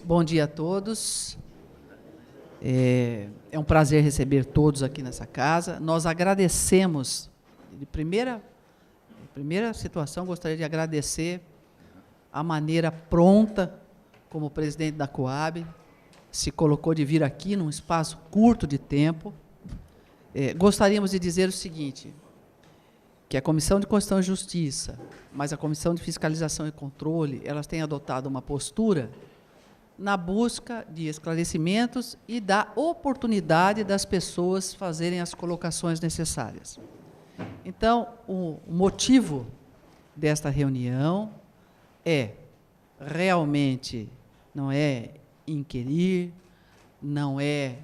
Bom dia a todos. É um prazer receber todos aqui nessa casa. Nós agradecemos, de primeira situação, gostaria de agradecer a maneira pronta como o presidente da Coab se colocou de vir aqui num espaço curto de tempo. Gostaríamos de dizer o seguinte, que a Comissão de Constituição e Justiça, mas a Comissão de Fiscalização e Controle, elas têm adotado uma postura na busca de esclarecimentos e da oportunidade das pessoas fazerem as colocações necessárias. Então, o motivo desta reunião realmente não é inquirir, não é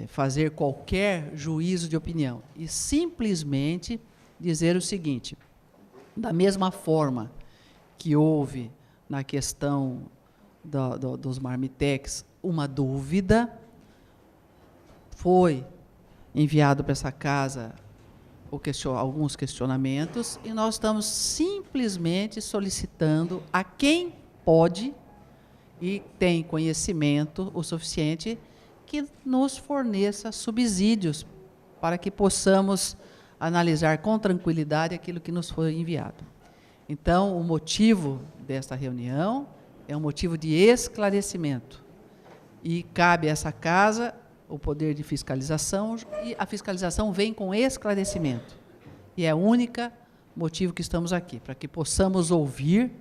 fazer qualquer juízo de opinião, e simplesmente dizer o seguinte: da mesma forma que houve na questão dos marmitex uma dúvida, foi enviado para essa casa alguns questionamentos, e nós estamos simplesmente solicitando a quem pode e tem conhecimento o suficiente que nos forneça subsídios para que possamos analisar com tranquilidade aquilo que nos foi enviado. Então, o motivo desta reunião é um motivo de esclarecimento, e cabe a essa casa o poder de fiscalização, e a fiscalização vem com esclarecimento, e é o único motivo que estamos aqui, para que possamos ouvir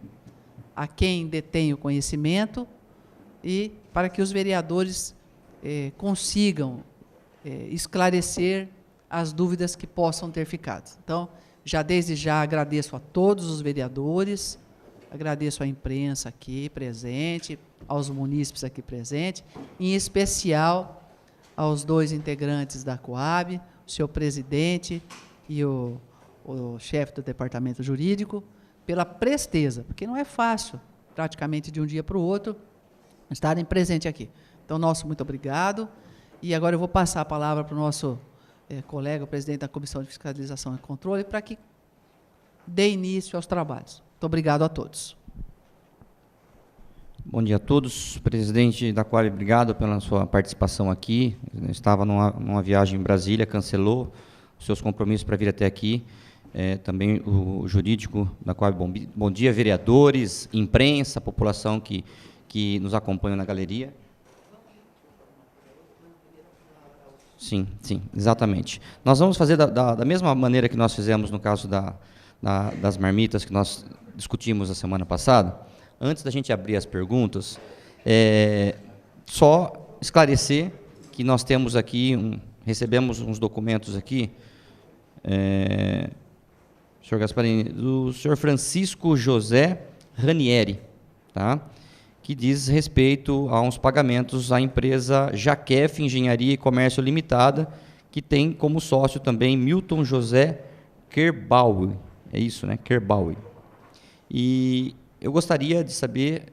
a quem detém o conhecimento e para que os vereadores consigam esclarecer as dúvidas que possam ter ficado. Então, desde já agradeço a todos os vereadores, agradeço à imprensa aqui presente, aos munícipes aqui presentes, em especial aos dois integrantes da Coab, o senhor presidente e o chefe do departamento jurídico, pela presteza, porque não é fácil, praticamente de um dia para o outro, estarem presentes aqui. Então, nosso muito obrigado. E agora eu vou passar a palavra para o nosso colega, o presidente da Comissão de Fiscalização e Controle, para que dê início aos trabalhos. Muito obrigado a todos. Bom dia a todos. Presidente da Coab, obrigado pela sua participação aqui. Eu estava numa viagem em Brasília, cancelou os seus compromissos para vir até aqui. Também o jurídico da Coab, bom dia, vereadores, imprensa, população que nos acompanha na galeria. Sim, exatamente. Nós vamos fazer da mesma maneira que nós fizemos no caso das marmitas que nós discutimos a semana passada. Antes da gente abrir as perguntas, só esclarecer que nós temos aqui, recebemos uns documentos aqui, senhor Gasparini, do senhor Francisco José Ranieri, tá? Que diz respeito a uns pagamentos à empresa Jaquef Engenharia e Comércio Limitada, que tem como sócio também Milton José Kerbaui. É isso, né? Kerbaui. E eu gostaria de saber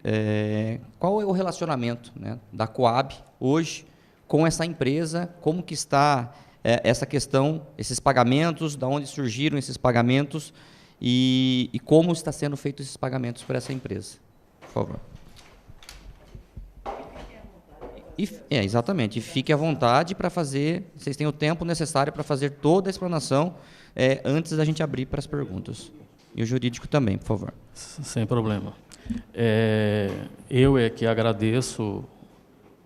qual é o relacionamento, né, da Coab hoje com essa empresa, como que está essa questão, esses pagamentos, de onde surgiram esses pagamentos e como está sendo feitos esses pagamentos por essa empresa. Por favor. Exatamente. E fique à vontade para fazer, vocês têm o tempo necessário para fazer toda a explanação antes da gente abrir para as perguntas. E o jurídico também, por favor. Sem problema. Eu que agradeço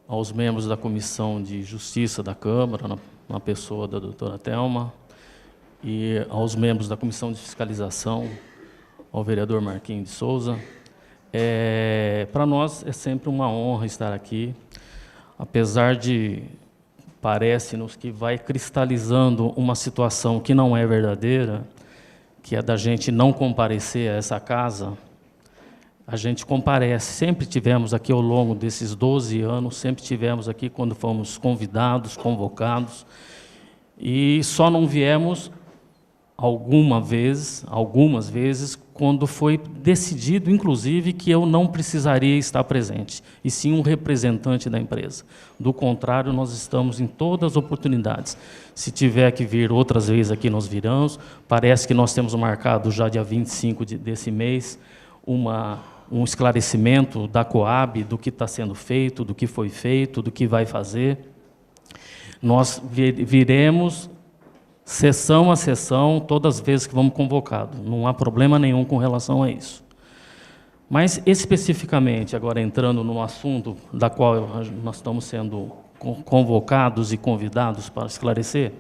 aos membros da Comissão de Justiça da Câmara, na pessoa da doutora Thelma, e aos membros da Comissão de Fiscalização, ao vereador Marquinhos de Souza. Para nós é sempre uma honra estar aqui, apesar de parece-nos que vai cristalizando uma situação que não é verdadeira, que é da gente não comparecer a essa casa. A gente comparece, sempre tivemos aqui ao longo desses 12 anos, sempre tivemos aqui quando fomos convidados, convocados, e só não viemos algumas vezes, quando foi decidido, inclusive, que eu não precisaria estar presente, e sim um representante da empresa. Do contrário, nós estamos em todas as oportunidades. Se tiver que vir outras vezes aqui, nós viramos. Parece que nós temos marcado já dia 25 desse mês uma um esclarecimento da Coab do que está sendo feito, do que foi feito, do que vai fazer. Nós viremos sessão a sessão, todas as vezes que vamos convocados. Não há problema nenhum com relação a isso. Mas, especificamente, agora entrando no assunto da qual nós estamos sendo convocados e convidados para esclarecer,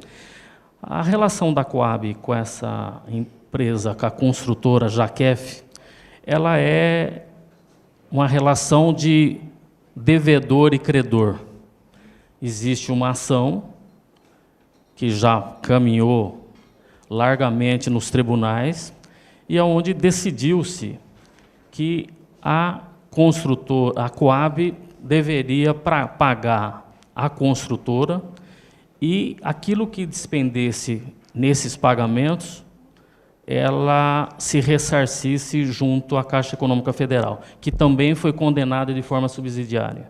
a relação da Coab com essa empresa, com a construtora Jaquef, ela é uma relação de devedor e credor. Existe uma ação que já caminhou largamente nos tribunais e aonde decidiu-se que a construtora, a Coab, deveria pagar a construtora e aquilo que despendesse nesses pagamentos, ela se ressarcisse junto à Caixa Econômica Federal, que também foi condenada de forma subsidiária.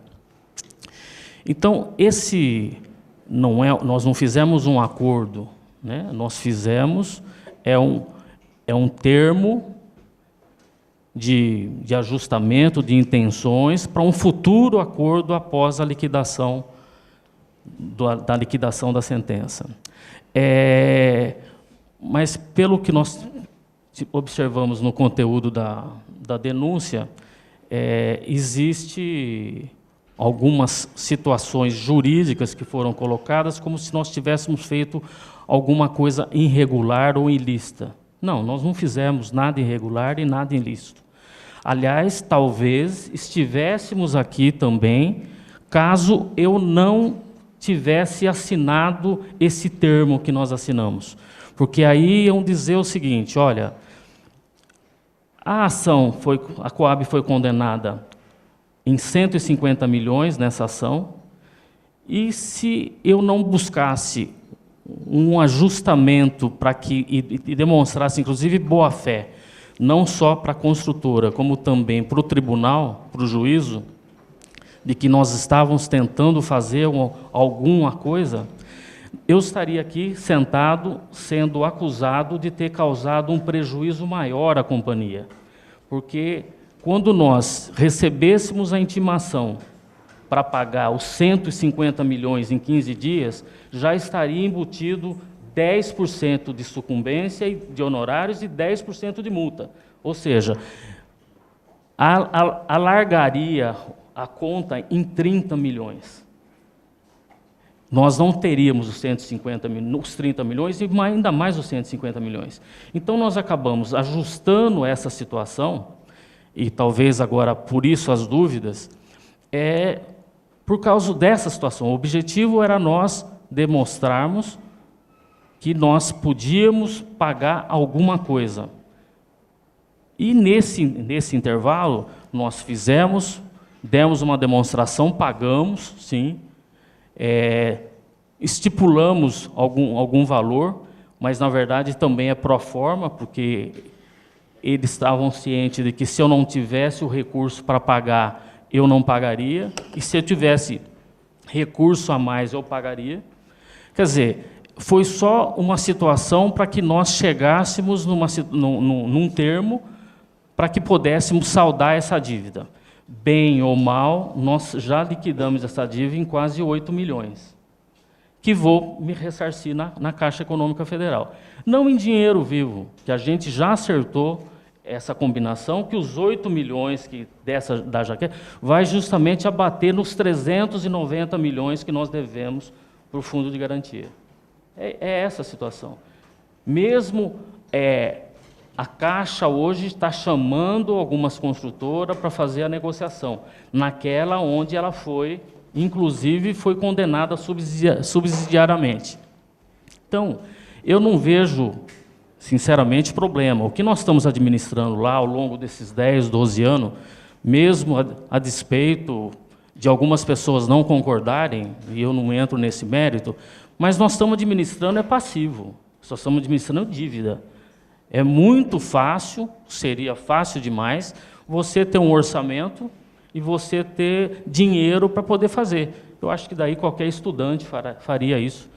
Então, nós não fizemos um acordo, né? Nós fizemos um termo de ajustamento de intenções para um futuro acordo após a liquidação da liquidação da sentença. Mas, pelo que nós observamos no conteúdo da denúncia, existe algumas situações jurídicas que foram colocadas como se nós tivéssemos feito alguma coisa irregular ou ilícita. Não, nós não fizemos nada irregular e nada ilícito. Aliás, talvez estivéssemos aqui também, caso eu não tivesse assinado esse termo que nós assinamos. Porque aí iam dizer o seguinte, olha, a Coab foi condenada em 150 milhões nessa ação, e se eu não buscasse um ajustamento e demonstrasse, inclusive, boa-fé, não só para a construtora, como também para o tribunal, para o juízo, de que nós estávamos tentando fazer alguma coisa, eu estaria aqui sentado, sendo acusado de ter causado um prejuízo maior à companhia. Porque quando nós recebêssemos a intimação para pagar os 150 milhões em 15 dias, já estaria embutido 10% de sucumbência de honorários e 10% de multa. Ou seja, alargaria a conta em 30 milhões. Nós não teríamos os 30 milhões e ainda mais os 150 milhões. Então, nós acabamos ajustando essa situação, e talvez agora por isso as dúvidas, por causa dessa situação. O objetivo era nós demonstrarmos que nós podíamos pagar alguma coisa. E nesse intervalo, nós demos uma demonstração, pagamos, sim, estipulamos algum valor, mas, na verdade, também é pro forma, porque eles estavam cientes de que, se eu não tivesse o recurso para pagar, eu não pagaria, e se eu tivesse recurso a mais, eu pagaria. Quer dizer, foi só uma situação para que nós chegássemos num termo para que pudéssemos saldar essa dívida. Bem ou mal, nós já liquidamos essa dívida em quase 8 milhões, que vou me ressarcir na Caixa Econômica Federal. Não em dinheiro vivo, que a gente já acertou essa combinação, que os 8 milhões da Jaquef vai justamente abater nos 390 milhões que nós devemos para o Fundo de Garantia. É essa a situação. Mesmo a Caixa hoje está chamando algumas construtoras para fazer a negociação, naquela onde ela inclusive foi condenada subsidiariamente. Então, eu não vejo, sinceramente, problema. O que nós estamos administrando lá ao longo desses 10, 12 anos, mesmo a despeito de algumas pessoas não concordarem, e eu não entro nesse mérito, mas nós estamos administrando passivo, só estamos administrando dívida. É muito fácil, seria fácil demais, você ter um orçamento e você ter dinheiro para poder fazer. Eu acho que daí qualquer estudante faria isso,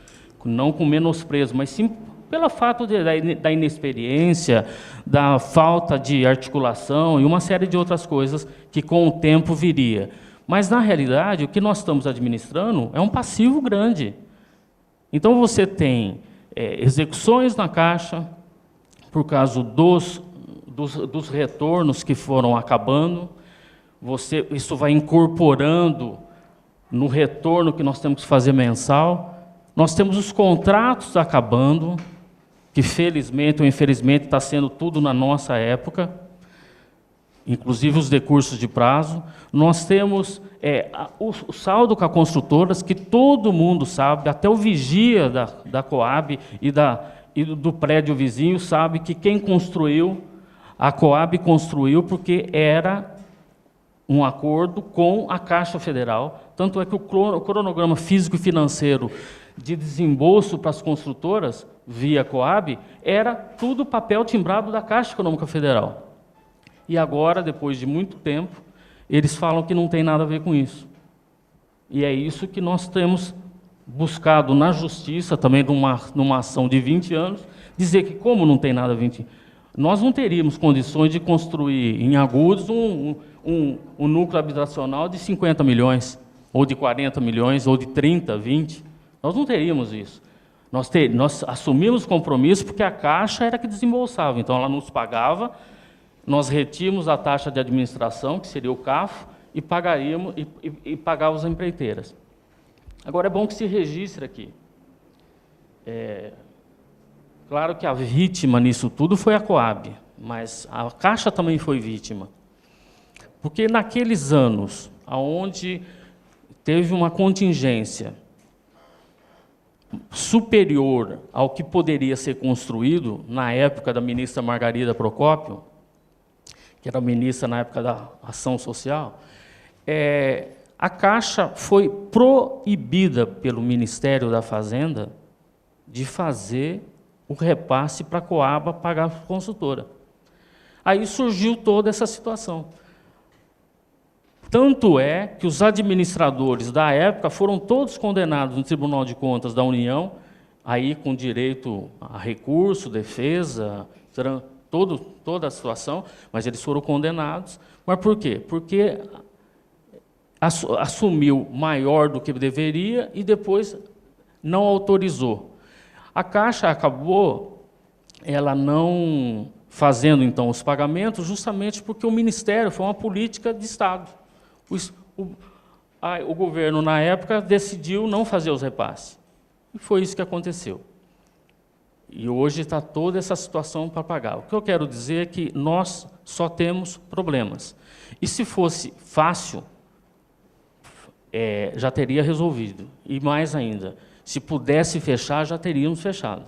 não com menosprezo, mas sim pelo fato da inexperiência, da falta de articulação e uma série de outras coisas que, com o tempo, viria. Mas, na realidade, o que nós estamos administrando é um passivo grande. Então, você tem execuções na Caixa, por causa dos retornos que foram acabando, isso vai incorporando no retorno que nós temos que fazer mensal. Nós temos os contratos acabando, que felizmente ou infelizmente está sendo tudo na nossa época, inclusive os decursos de prazo. Nós temos o saldo com as construtoras, que todo mundo sabe, até o vigia da Coab e do prédio vizinho sabe que quem construiu, a Coab construiu porque era um acordo com a Caixa Federal. Tanto é que o cronograma físico e financeiro de desembolso para as construtoras, via Coab, era tudo papel timbrado da Caixa Econômica Federal. E agora, depois de muito tempo, eles falam que não tem nada a ver com isso. E é isso que nós temos buscado na Justiça, também numa ação de 20 anos, dizer que, como não tem nada a ver, nós não teríamos condições de construir em Agudos um núcleo habitacional de 50 milhões, ou de 40 milhões, ou de 30, 20. Nós não teríamos isso. Nós assumimos compromisso porque a Caixa era que desembolsava. Então, ela nos pagava, nós retínhamos a taxa de administração, que seria o CAFO, e pagaríamos e pagávamos as empreiteiras. Agora, é bom que se registre aqui. Claro que a vítima nisso tudo foi a Coab, mas a Caixa também foi vítima. Porque naqueles anos, onde teve uma contingência superior ao que poderia ser construído, na época da ministra Margarida Procópio, que era ministra na época da Ação Social, a Caixa foi proibida pelo Ministério da Fazenda de fazer o repasse para a Coab pagar a consultora. Aí surgiu toda essa situação. Tanto é que os administradores da época foram todos condenados no Tribunal de Contas da União, aí com direito a recurso, defesa, toda a situação, mas eles foram condenados. Mas por quê? Porque assumiu maior do que deveria e depois não autorizou. A Caixa acabou ela não fazendo, então, os pagamentos, justamente porque o Ministério foi uma política de Estado. O governo, na época, decidiu não fazer os repasses. E foi isso que aconteceu. E hoje está toda essa situação para pagar. O que eu quero dizer é que nós só temos problemas. E se fosse fácil, já teria resolvido. E mais ainda, se pudesse fechar, já teríamos fechado.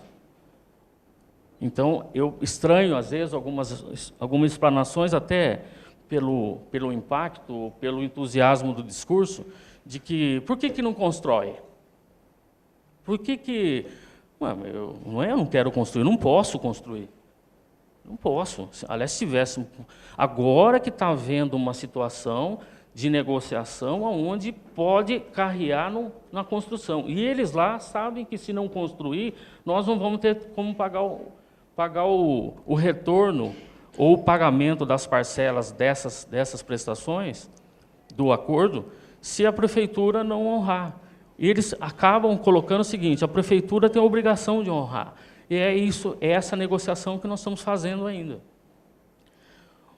Então, eu estranho, às vezes, algumas explanações, até pelo impacto, pelo entusiasmo do discurso, de que, por que não constrói? Por que eu não quero construir, não posso construir. Não posso. Aliás, se tivesse... Agora que está havendo uma situação de negociação onde pode carrear na construção. E eles lá sabem que, se não construir, nós não vamos ter como pagar o retorno ou o pagamento das parcelas dessas prestações do acordo, se a prefeitura não honrar. E eles acabam colocando o seguinte: a prefeitura tem a obrigação de honrar. E é essa negociação que nós estamos fazendo ainda.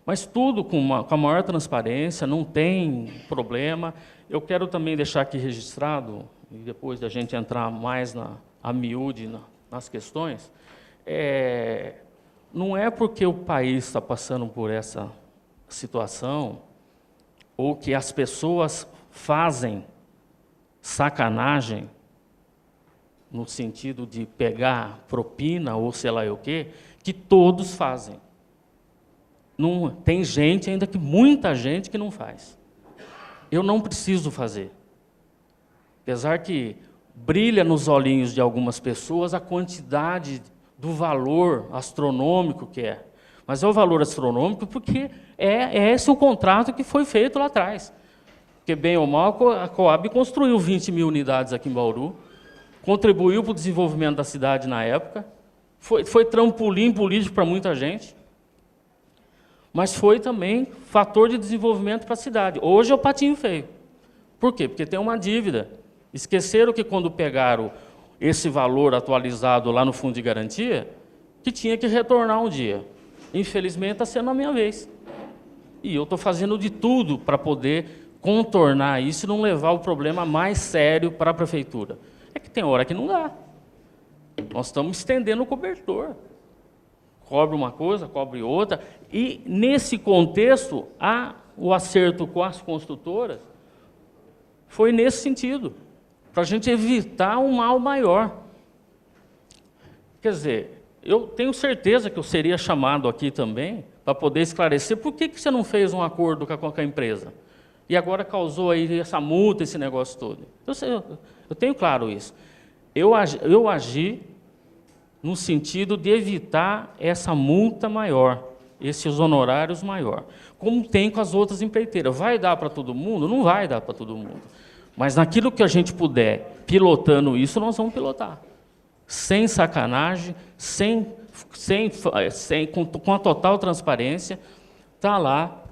Mas tudo com a maior transparência, não tem problema. Eu quero também deixar aqui registrado, e depois da gente entrar mais a miúde nas questões, não é porque o país está passando por essa situação, ou que as pessoas fazem sacanagem, no sentido de pegar propina ou sei lá o quê, que todos fazem. Não, tem gente, ainda que muita gente, que não faz. Eu não preciso fazer. Apesar que brilha nos olhinhos de algumas pessoas a quantidade do valor astronômico que é. Mas é o valor astronômico porque é esse o contrato que foi feito lá atrás. Porque, bem ou mal, a Coab construiu 20 mil unidades aqui em Bauru, contribuiu para o desenvolvimento da cidade na época, Foi trampolim político para muita gente, mas foi também fator de desenvolvimento para a cidade. Hoje é o patinho feio. Por quê? Porque tem uma dívida. Esqueceram que, quando pegaram esse valor atualizado lá no Fundo de Garantia, que tinha que retornar um dia. Infelizmente, está sendo a minha vez. E eu estou fazendo de tudo para poder contornar isso e não levar o problema mais sério para a prefeitura. É que tem hora que não dá. Nós estamos estendendo o cobertor. Cobre uma coisa, cobre outra. E, nesse contexto, o acerto com as construtoras foi nesse sentido, para a gente evitar um mal maior. Quer dizer, eu tenho certeza que eu seria chamado aqui também para poder esclarecer por que você não fez um acordo com a empresa. E agora causou aí essa multa, esse negócio todo. Eu tenho claro isso. Eu agi no sentido de evitar essa multa maior, esses honorários maior, como tem com as outras empreiteiras. Vai dar para todo mundo? Não vai dar para todo mundo. Mas naquilo que a gente puder, pilotando isso, nós vamos pilotar. Sem sacanagem, com a total transparência, está lá.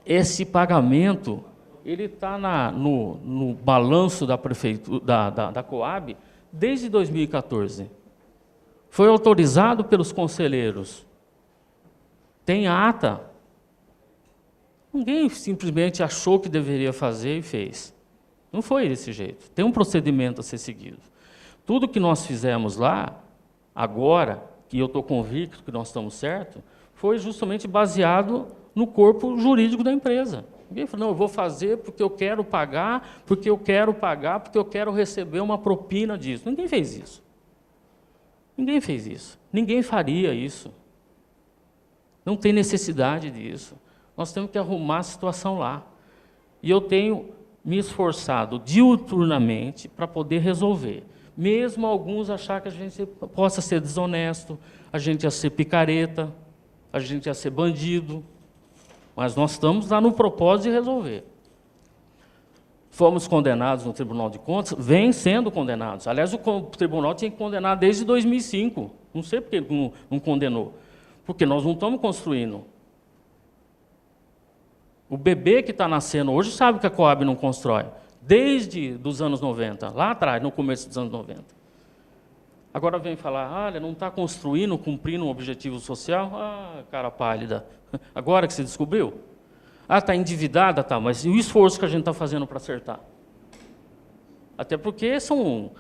Esse pagamento, ele está no balanço da prefeitura, da Coab, desde 2014. Foi autorizado pelos conselheiros. Tem ata. Ninguém simplesmente achou que deveria fazer e fez. Não foi desse jeito. Tem um procedimento a ser seguido. Tudo que nós fizemos lá, agora, que eu estou convicto que nós estamos certos, foi justamente baseado no corpo jurídico da empresa. Ninguém falou, não, eu vou fazer porque eu quero pagar, porque eu quero receber uma propina disso. Ninguém fez isso. Ninguém fez isso. Ninguém faria isso. Não tem necessidade disso. Nós temos que arrumar a situação lá. E eu tenho me esforçado diuturnamente para poder resolver. Mesmo alguns achar que a gente possa ser desonesto, a gente ia ser picareta, a gente ia ser bandido, mas nós estamos lá no propósito de resolver. Fomos condenados no Tribunal de Contas, vêm sendo condenados. Aliás, o tribunal tinha que condenar desde 2005. Não sei por que não condenou. Porque nós não estamos construindo. O bebê que está nascendo hoje sabe que a Coab não constrói. Desde os anos 90, lá atrás, no começo dos anos 90. Agora vem falar, olha, não está construindo, cumprindo um objetivo social? Ah, cara pálida. Agora que se descobriu? Ah, está endividada, tá, mas e o esforço que a gente está fazendo para acertar? Até porque são,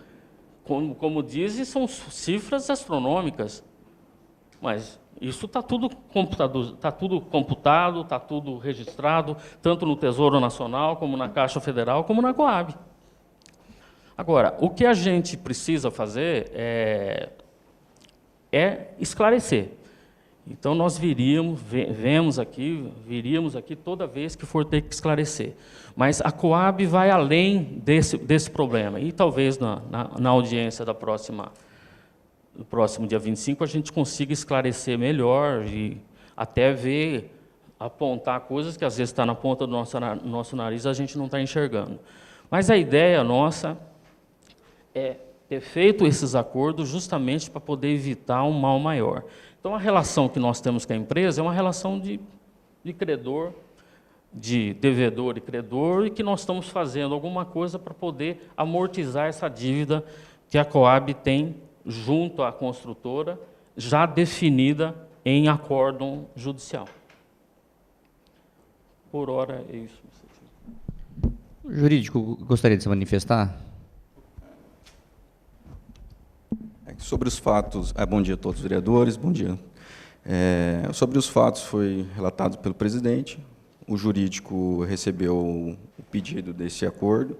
como dizem, são cifras astronômicas. Mas isso está tudo computado, está tudo registrado, tanto no Tesouro Nacional, como na Caixa Federal, como na Coab. Agora, o que a gente precisa fazer é esclarecer. Então, nós viríamos aqui toda vez que for ter que esclarecer. Mas a Coab vai além desse problema. E talvez na audiência do próximo dia 25, a gente consiga esclarecer melhor e até apontar coisas que às vezes está na ponta do nosso nariz e a gente não está enxergando. Mas a ideia nossa é ter feito esses acordos justamente para poder evitar um mal maior. Então, a relação que nós temos com a empresa é uma relação de credor, de devedor e credor, e que nós estamos fazendo alguma coisa para poder amortizar essa dívida que a Coab tem junto à construtora, já definida em acórdão judicial. Por hora, é isso. O jurídico gostaria de se manifestar? Sobre os fatos, bom dia a todos os vereadores, bom dia. Sobre os fatos, foi relatado pelo presidente, o jurídico recebeu o pedido desse acordo,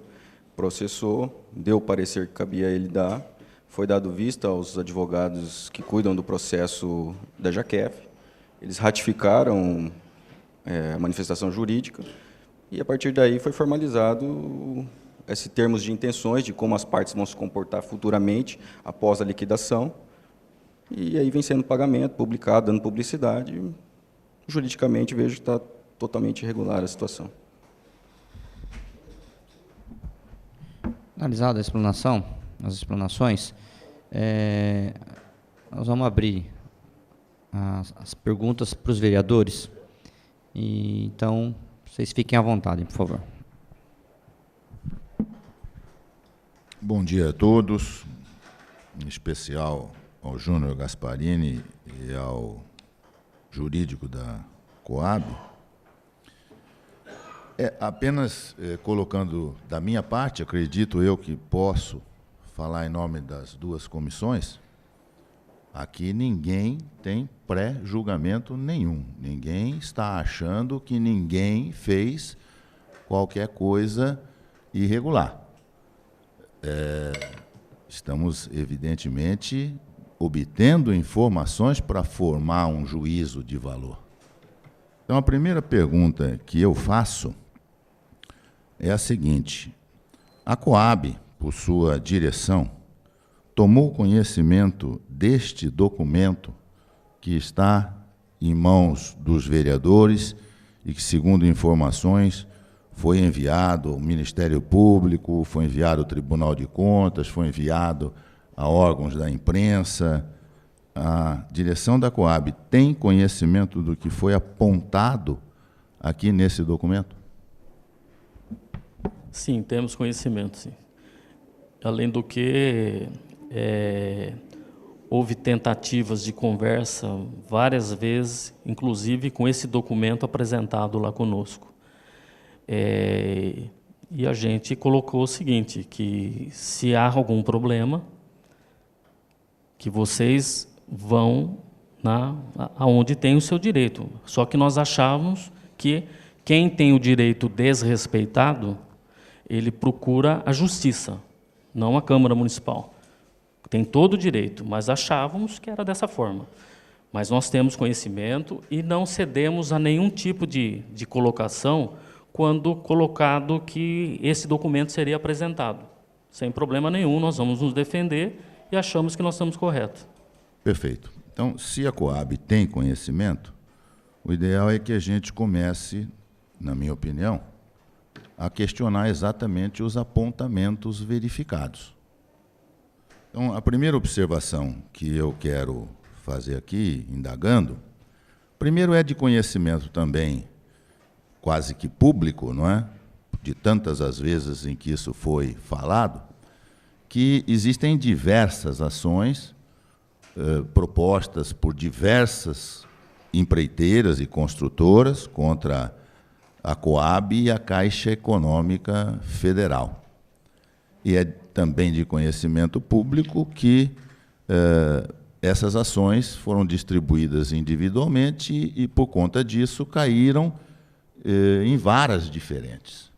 processou, deu o parecer que cabia a ele dar, foi dado vista aos advogados que cuidam do processo da JAQEF, eles ratificaram a manifestação jurídica, e a partir daí foi formalizado esses termos de intenções, de como as partes vão se comportar futuramente, após a liquidação, e aí vem sendo pagamento, publicado, dando publicidade. Juridicamente, vejo que está totalmente irregular a situação. Analisada a explanação, as explanações, nós vamos abrir as perguntas para os vereadores. E, então, vocês fiquem à vontade, por favor. Bom dia a todos, em especial ao Júnior Gasparini e ao jurídico da Coab. Apenas colocando da minha parte, acredito eu que posso falar em nome das duas comissões, aqui ninguém tem pré-julgamento nenhum. Ninguém está achando que ninguém fez qualquer coisa irregular. Estamos, evidentemente, obtendo informações para formar um juízo de valor. Então, a primeira pergunta que eu faço é a seguinte: a Coab, por sua direção, tomou conhecimento deste documento que está em mãos dos vereadores e que, segundo informações, foi enviado ao Ministério Público, foi enviado ao Tribunal de Contas, foi enviado a órgãos da imprensa. A direção da Coab tem conhecimento do que foi apontado aqui nesse documento? Sim, temos conhecimento, sim. Além do que, houve tentativas de conversa várias vezes, inclusive com esse documento apresentado lá conosco. E a gente colocou o seguinte, que se há algum problema, que vocês vão aonde tem o seu direito. Só que nós achávamos que quem tem o direito desrespeitado, ele procura a justiça, não a Câmara Municipal. Tem todo o direito, mas achávamos que era dessa forma. Mas nós temos conhecimento e não cedemos a nenhum tipo de colocação quando colocado que esse documento seria apresentado. Sem problema nenhum, nós vamos nos defender e achamos que nós estamos corretos. Perfeito. Então, se a Coab tem conhecimento, o ideal é que a gente comece, na minha opinião, a questionar exatamente os apontamentos verificados. Então, a primeira observação que eu quero fazer aqui, indagando, primeiro é de conhecimento também quase que público, não é? De tantas as vezes em que isso foi falado, que existem diversas ações propostas por diversas empreiteiras e construtoras contra a Coab e a Caixa Econômica Federal. E é também de conhecimento público que essas ações foram distribuídas individualmente e, por conta disso, caíram em varas diferentes.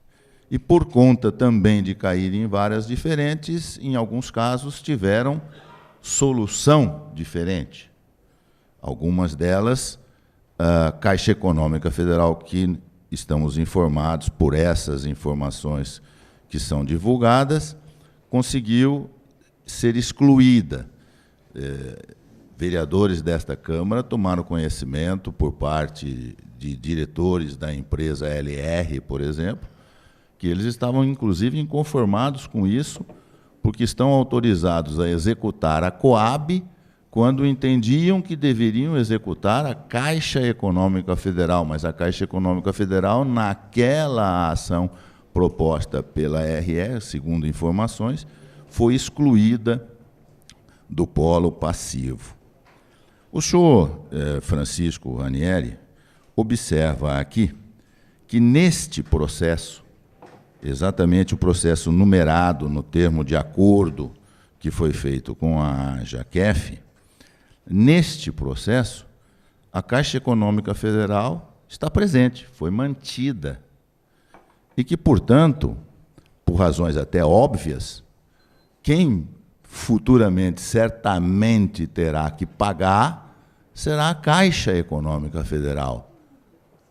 E, por conta também de cair em varas diferentes, em alguns casos tiveram solução diferente. Algumas delas, a Caixa Econômica Federal, que estamos informados por essas informações que são divulgadas, conseguiu ser excluída. Vereadores desta Câmara tomaram conhecimento por parte de diretores da empresa LR, por exemplo, que eles estavam, inclusive, inconformados com isso, porque estão autorizados a executar a Coab quando entendiam que deveriam executar a Caixa Econômica Federal, mas a Caixa Econômica Federal, naquela ação proposta pela RE, segundo informações, foi excluída do polo passivo. O senhor Francisco Ranieri observa aqui que neste processo, exatamente o processo numerado no termo de acordo que foi feito com a JAQEF, neste processo, a Caixa Econômica Federal está presente, foi mantida. E que, portanto, por razões até óbvias, quem futuramente certamente terá que pagar será a Caixa Econômica Federal,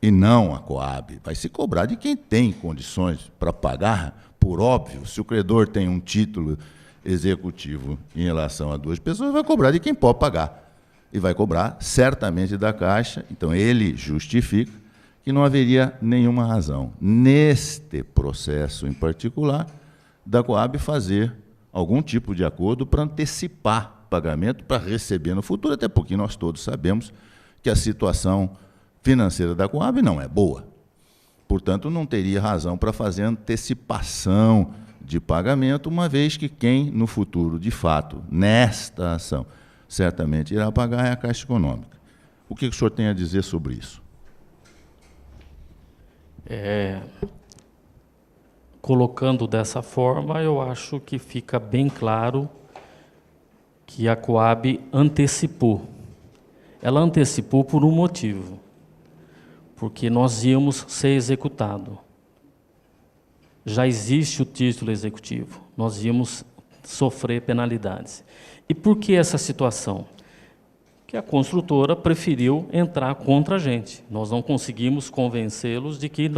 e não a Coab. Vai se cobrar de quem tem condições para pagar, por óbvio. Se o credor tem um título executivo em relação a duas pessoas, vai cobrar de quem pode pagar. E vai cobrar certamente da Caixa. Então, ele justifica que não haveria nenhuma razão, neste processo em particular, da Coab fazer algum tipo de acordo para antecipar pagamento para receber no futuro, até porque nós todos sabemos que a situação financeira da Coab não é boa. Portanto, não teria razão para fazer antecipação de pagamento, uma vez que quem, no futuro, de fato, nesta ação, certamente irá pagar é a Caixa Econômica. O que o senhor tem a dizer sobre isso? Colocando dessa forma, eu acho que fica bem claro que a Coab antecipou. Ela antecipou por um motivo, porque nós íamos ser executado. Já existe o título executivo, nós íamos sofrer penalidades. E por que essa situação? Que a construtora preferiu entrar contra a gente. Nós não conseguimos convencê-los de que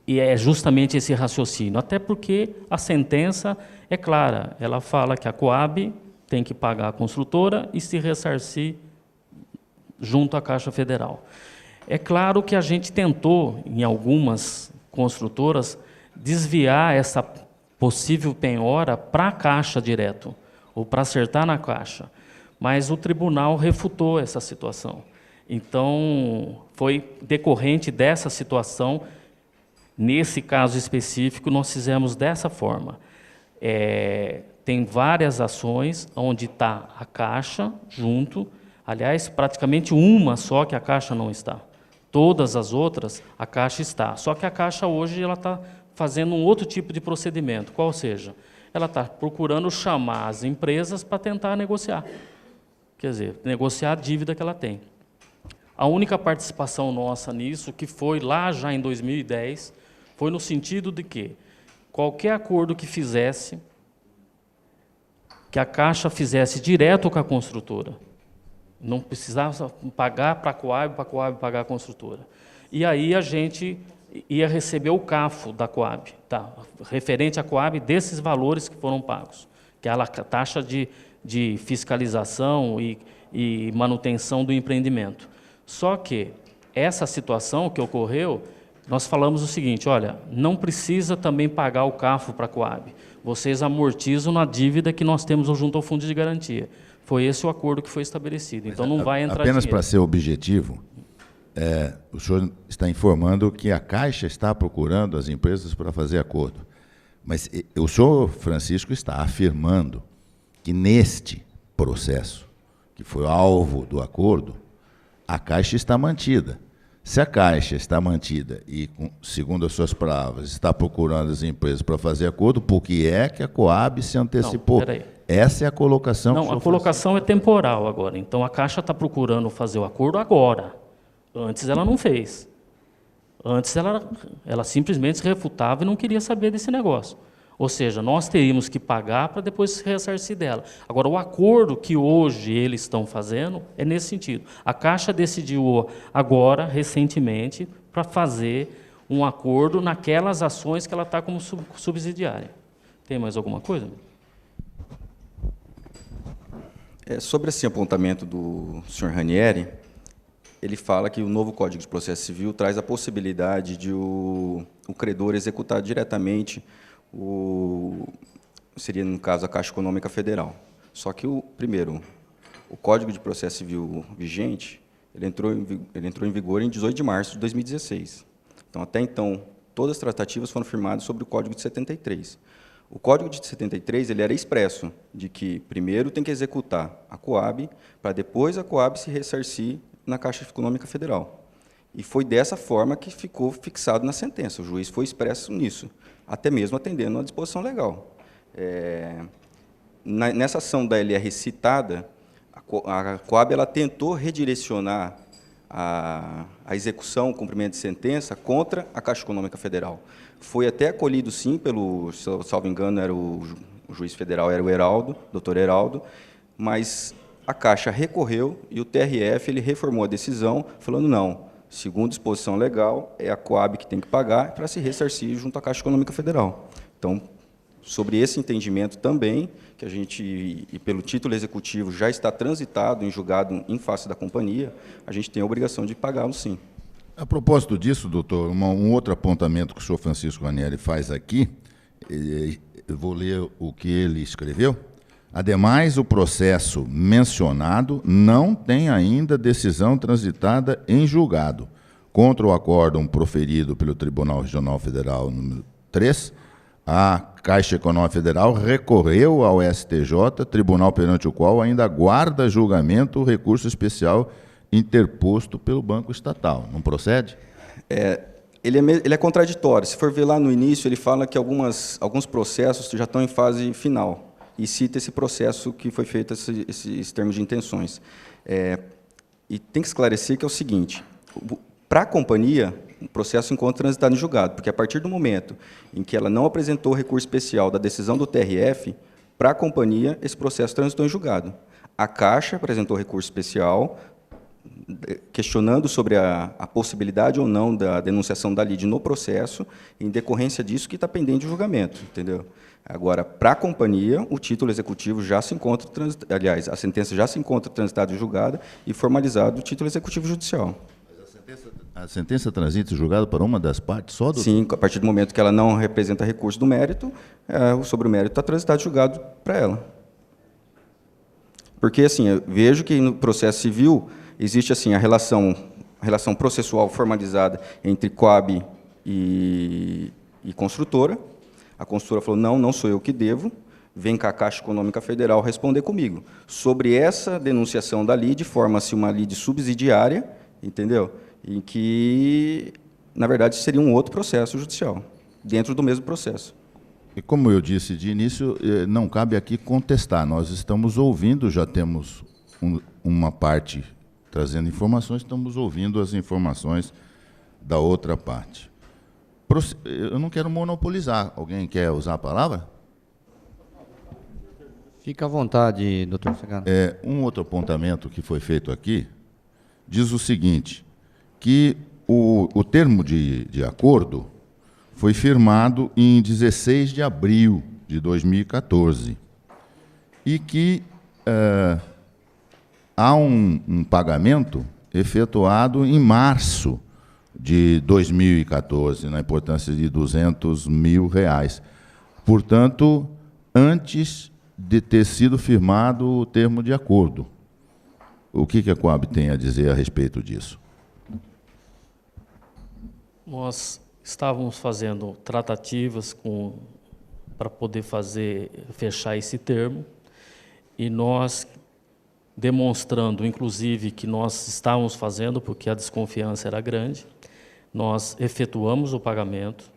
que é justamente esse raciocínio, até porque a sentença é clara, ela fala que a Coab tem que pagar a construtora e se ressarcir junto à Caixa Federal. É claro que a gente tentou, em algumas construtoras, desviar essa possível penhora para a Caixa direto, ou para acertar na Caixa, mas o tribunal refutou essa situação. Então, foi decorrente dessa situação, nesse caso específico, nós fizemos dessa forma. Tem várias ações onde está a Caixa junto, aliás, praticamente uma só que a Caixa não está. Todas as outras, a Caixa está. Só que a Caixa hoje ela está fazendo um outro tipo de procedimento, qual seja, ela está procurando chamar as empresas para tentar negociar. Quer dizer, negociar a dívida que ela tem. A única participação nossa nisso, que foi lá já em 2010, foi no sentido de que qualquer acordo que fizesse, que a Caixa fizesse direto com a construtora, não precisava pagar para a Coab pagar a construtora. E aí a gente ia receber o CAFO da Coab, tá? Referente à Coab desses valores que foram pagos, que é a taxa de fiscalização e manutenção do empreendimento. Só que essa situação que ocorreu, nós falamos o seguinte, olha, não precisa também pagar o CAFO para a Coab, vocês amortizam na dívida que nós temos junto ao Fundo de Garantia. Foi esse o acordo que foi estabelecido, então não vai entrar apenas dinheiro. Para ser objetivo, o senhor está informando que a Caixa está procurando as empresas para fazer acordo. Mas o senhor, Francisco, está afirmando que neste processo, que foi alvo do acordo, a Caixa está mantida. Se a Caixa está mantida e, segundo as suas palavras, está procurando as empresas para fazer acordo, por que é que a Coab se antecipou? Não, peraí. Essa é a colocação. Não, a colocação é temporal agora. Então, a Caixa está procurando fazer o acordo agora. Antes ela não fez. Antes ela simplesmente se refutava e não queria saber desse negócio. Ou seja, nós teríamos que pagar para depois se ressarcir dela. Agora, o acordo que hoje eles estão fazendo é nesse sentido. A Caixa decidiu agora, recentemente, para fazer um acordo naquelas ações que ela está como subsidiária. Tem mais alguma coisa? Sobre esse apontamento do senhor Ranieri, ele fala que o novo Código de Processo Civil traz a possibilidade de o credor executar diretamente seria, no caso, a Caixa Econômica Federal. Só que, primeiro, o Código de Processo Civil vigente, ele entrou em vigor em 18 de março de 2016. Então, até então, todas as tratativas foram firmadas sobre o Código de 73. O Código de 73 ele era expresso, de que primeiro tem que executar a Coab, para depois a Coab se ressarcir na Caixa Econômica Federal. E foi dessa forma que ficou fixado na sentença. O juiz foi expresso nisso, até mesmo atendendo à disposição legal. Nessa ação da LR citada, a Coab ela tentou redirecionar a execução, o cumprimento de sentença contra a Caixa Econômica Federal. Foi até acolhido, sim, salvo engano, era o juiz federal era o Heraldo, doutor Heraldo, mas a Caixa recorreu e o TRF ele reformou a decisão, falando não, segundo disposição legal, é a Coab que tem que pagar para se ressarcir junto à Caixa Econômica Federal. Então, sobre esse entendimento também, que a gente, e pelo título executivo, já está transitado em julgado em face da companhia, a gente tem a obrigação de pagá-lo, sim. A propósito disso, doutor, um outro apontamento que o senhor Francisco Ranieri faz aqui, eu vou ler o que ele escreveu. Ademais, o processo mencionado não tem ainda decisão transitada em julgado. Contra o acórdão proferido pelo Tribunal Regional Federal número 3, a Caixa Econômica Federal recorreu ao STJ, tribunal perante o qual ainda aguarda julgamento o recurso especial interposto pelo Banco Estatal. Não procede? Ele é contraditório. Se for ver lá no início, ele fala que alguns processos já estão em fase final, e cita esse processo que foi feito, esses termos de intenções. E tem que esclarecer que é o seguinte: para a companhia, o processo encontra transitado em julgado, porque a partir do momento em que ela não apresentou o recurso especial da decisão do TRF, para a companhia, esse processo transitou em julgado. A Caixa apresentou recurso especial, questionando sobre a possibilidade ou não da denunciação da lide no processo, em decorrência disso que está pendente de julgamento, entendeu? Agora, para a companhia, o título executivo já se encontra, aliás, a sentença já se encontra transitada e julgada e formalizado o título executivo judicial. A sentença transita em julgado para uma das partes só? Sim, a partir do momento que ela não representa recurso do mérito, sobre o mérito está transitado e julgado para ela. Porque, assim, eu vejo que no processo civil existe assim a relação processual formalizada entre Coab e construtora. A construtora falou: não sou eu que devo, vem cá a Caixa Econômica Federal responder comigo. Sobre essa denunciação da lide, forma-se uma lide subsidiária, entendeu? Em que, na verdade, seria um outro processo judicial, dentro do mesmo processo. E como eu disse de início, não cabe aqui contestar. Nós estamos ouvindo, já temos uma parte trazendo informações, estamos ouvindo as informações da outra parte. Eu não quero monopolizar. Alguém quer usar a palavra? Fica à vontade, doutor Sagano. Um outro apontamento que foi feito aqui diz o seguinte, que o termo de acordo foi firmado em 16 de abril de 2014 e que há um pagamento efetuado em março de 2014, na importância de R$200 mil. Portanto, antes de ter sido firmado o termo de acordo. O que a Coab tem a dizer a respeito disso? Nós estávamos fazendo tratativas para poder fechar esse termo, e nós, demonstrando, inclusive, que nós estávamos fazendo, porque a desconfiança era grande, nós efetuamos o pagamento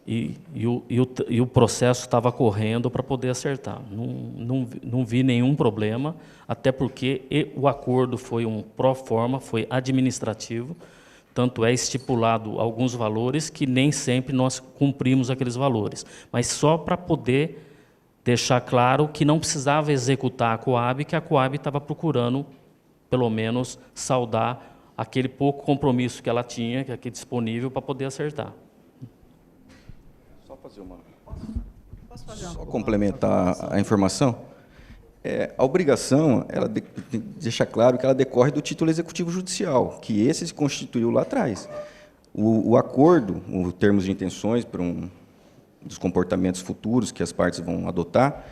e o processo estava correndo para poder acertar. Não vi nenhum problema, até porque o acordo foi um pró forma, foi administrativo, tanto é estipulado alguns valores que nem sempre nós cumprimos aqueles valores, mas só para poder deixar claro que não precisava executar a Coab, que a Coab estava procurando, pelo menos, saldar aquele pouco compromisso que ela tinha, que aqui disponível, para poder acertar. Só fazer Só complementar a informação. A obrigação, ela deixa claro que ela decorre do título executivo judicial, que esse se constituiu lá atrás. O acordo, os termos de intenções para dos comportamentos futuros que as partes vão adotar,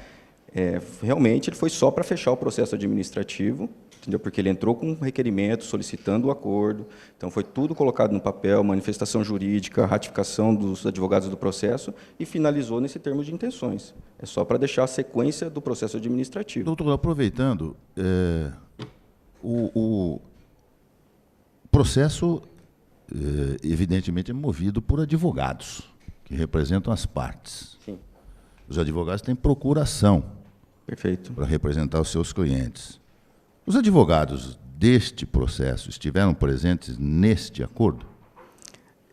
realmente ele foi só para fechar o processo administrativo, entendeu? Porque ele entrou com um requerimento solicitando o acordo, então foi tudo colocado no papel, manifestação jurídica, ratificação dos advogados do processo e finalizou nesse termo de intenções. É só para deixar a sequência do processo administrativo. Doutor, aproveitando, o processo, evidentemente, é movido por advogados, que representam as partes. Sim. Os advogados têm procuração. Perfeito. Para representar os seus clientes. Os advogados deste processo estiveram presentes neste acordo?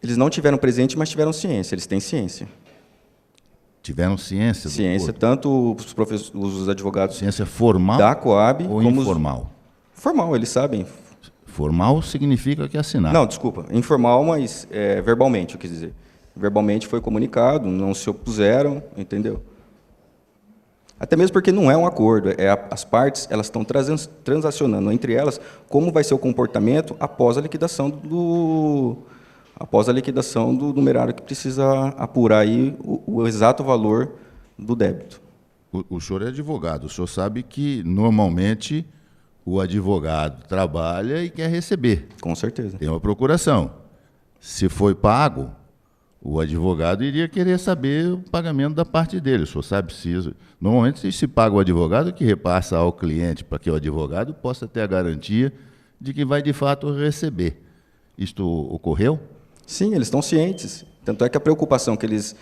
Eles não tiveram presente, mas tiveram ciência. Eles têm ciência. Tiveram ciência do ciência, acordo? Tanto os advogados ciência formal da Coab ou como informal? Formal, eles sabem. Formal significa que assinaram. Não, desculpa. Informal, mas verbalmente, eu quis dizer. Verbalmente foi comunicado, não se opuseram, entendeu? Até mesmo porque não é um acordo, as partes elas estão transacionando entre elas como vai ser o comportamento após a liquidação do numerário que precisa apurar aí o exato valor do débito. O senhor é advogado, o senhor sabe que, normalmente, o advogado trabalha e quer receber. Com certeza. Tem uma procuração. Se foi pago, o advogado iria querer saber o pagamento da parte dele. O senhor sabe se isso... Normalmente, se paga o advogado, que repassa ao cliente, para que o advogado possa ter a garantia de que vai, de fato, receber. Isto ocorreu? Sim, eles estão cientes. Tanto é que a preocupação que eles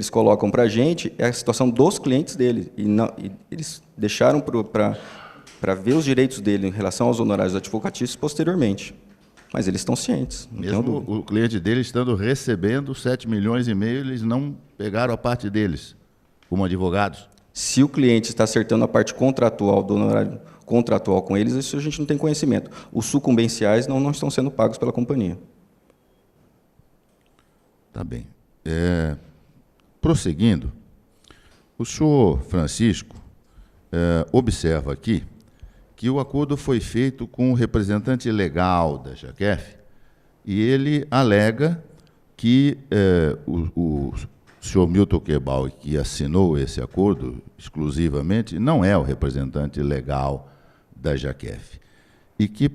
colocam para a gente é a situação dos clientes deles. E eles deixaram para ver os direitos dele em relação aos honorários advocatícios posteriormente. Mas eles estão cientes. Mesmo o cliente dele estando recebendo 7,5 milhões, eles não pegaram a parte deles, como advogados? Se o cliente está acertando a parte contratual do honorário contratual com eles, isso a gente não tem conhecimento. Os sucumbenciais não estão sendo pagos pela companhia. Tá bem. Prosseguindo, o senhor Francisco observa aqui que o acordo foi feito com o representante legal da JAQEF e ele alega que o senhor Milton Quebal, que assinou esse acordo exclusivamente, não é o representante legal da JAQEF. E que,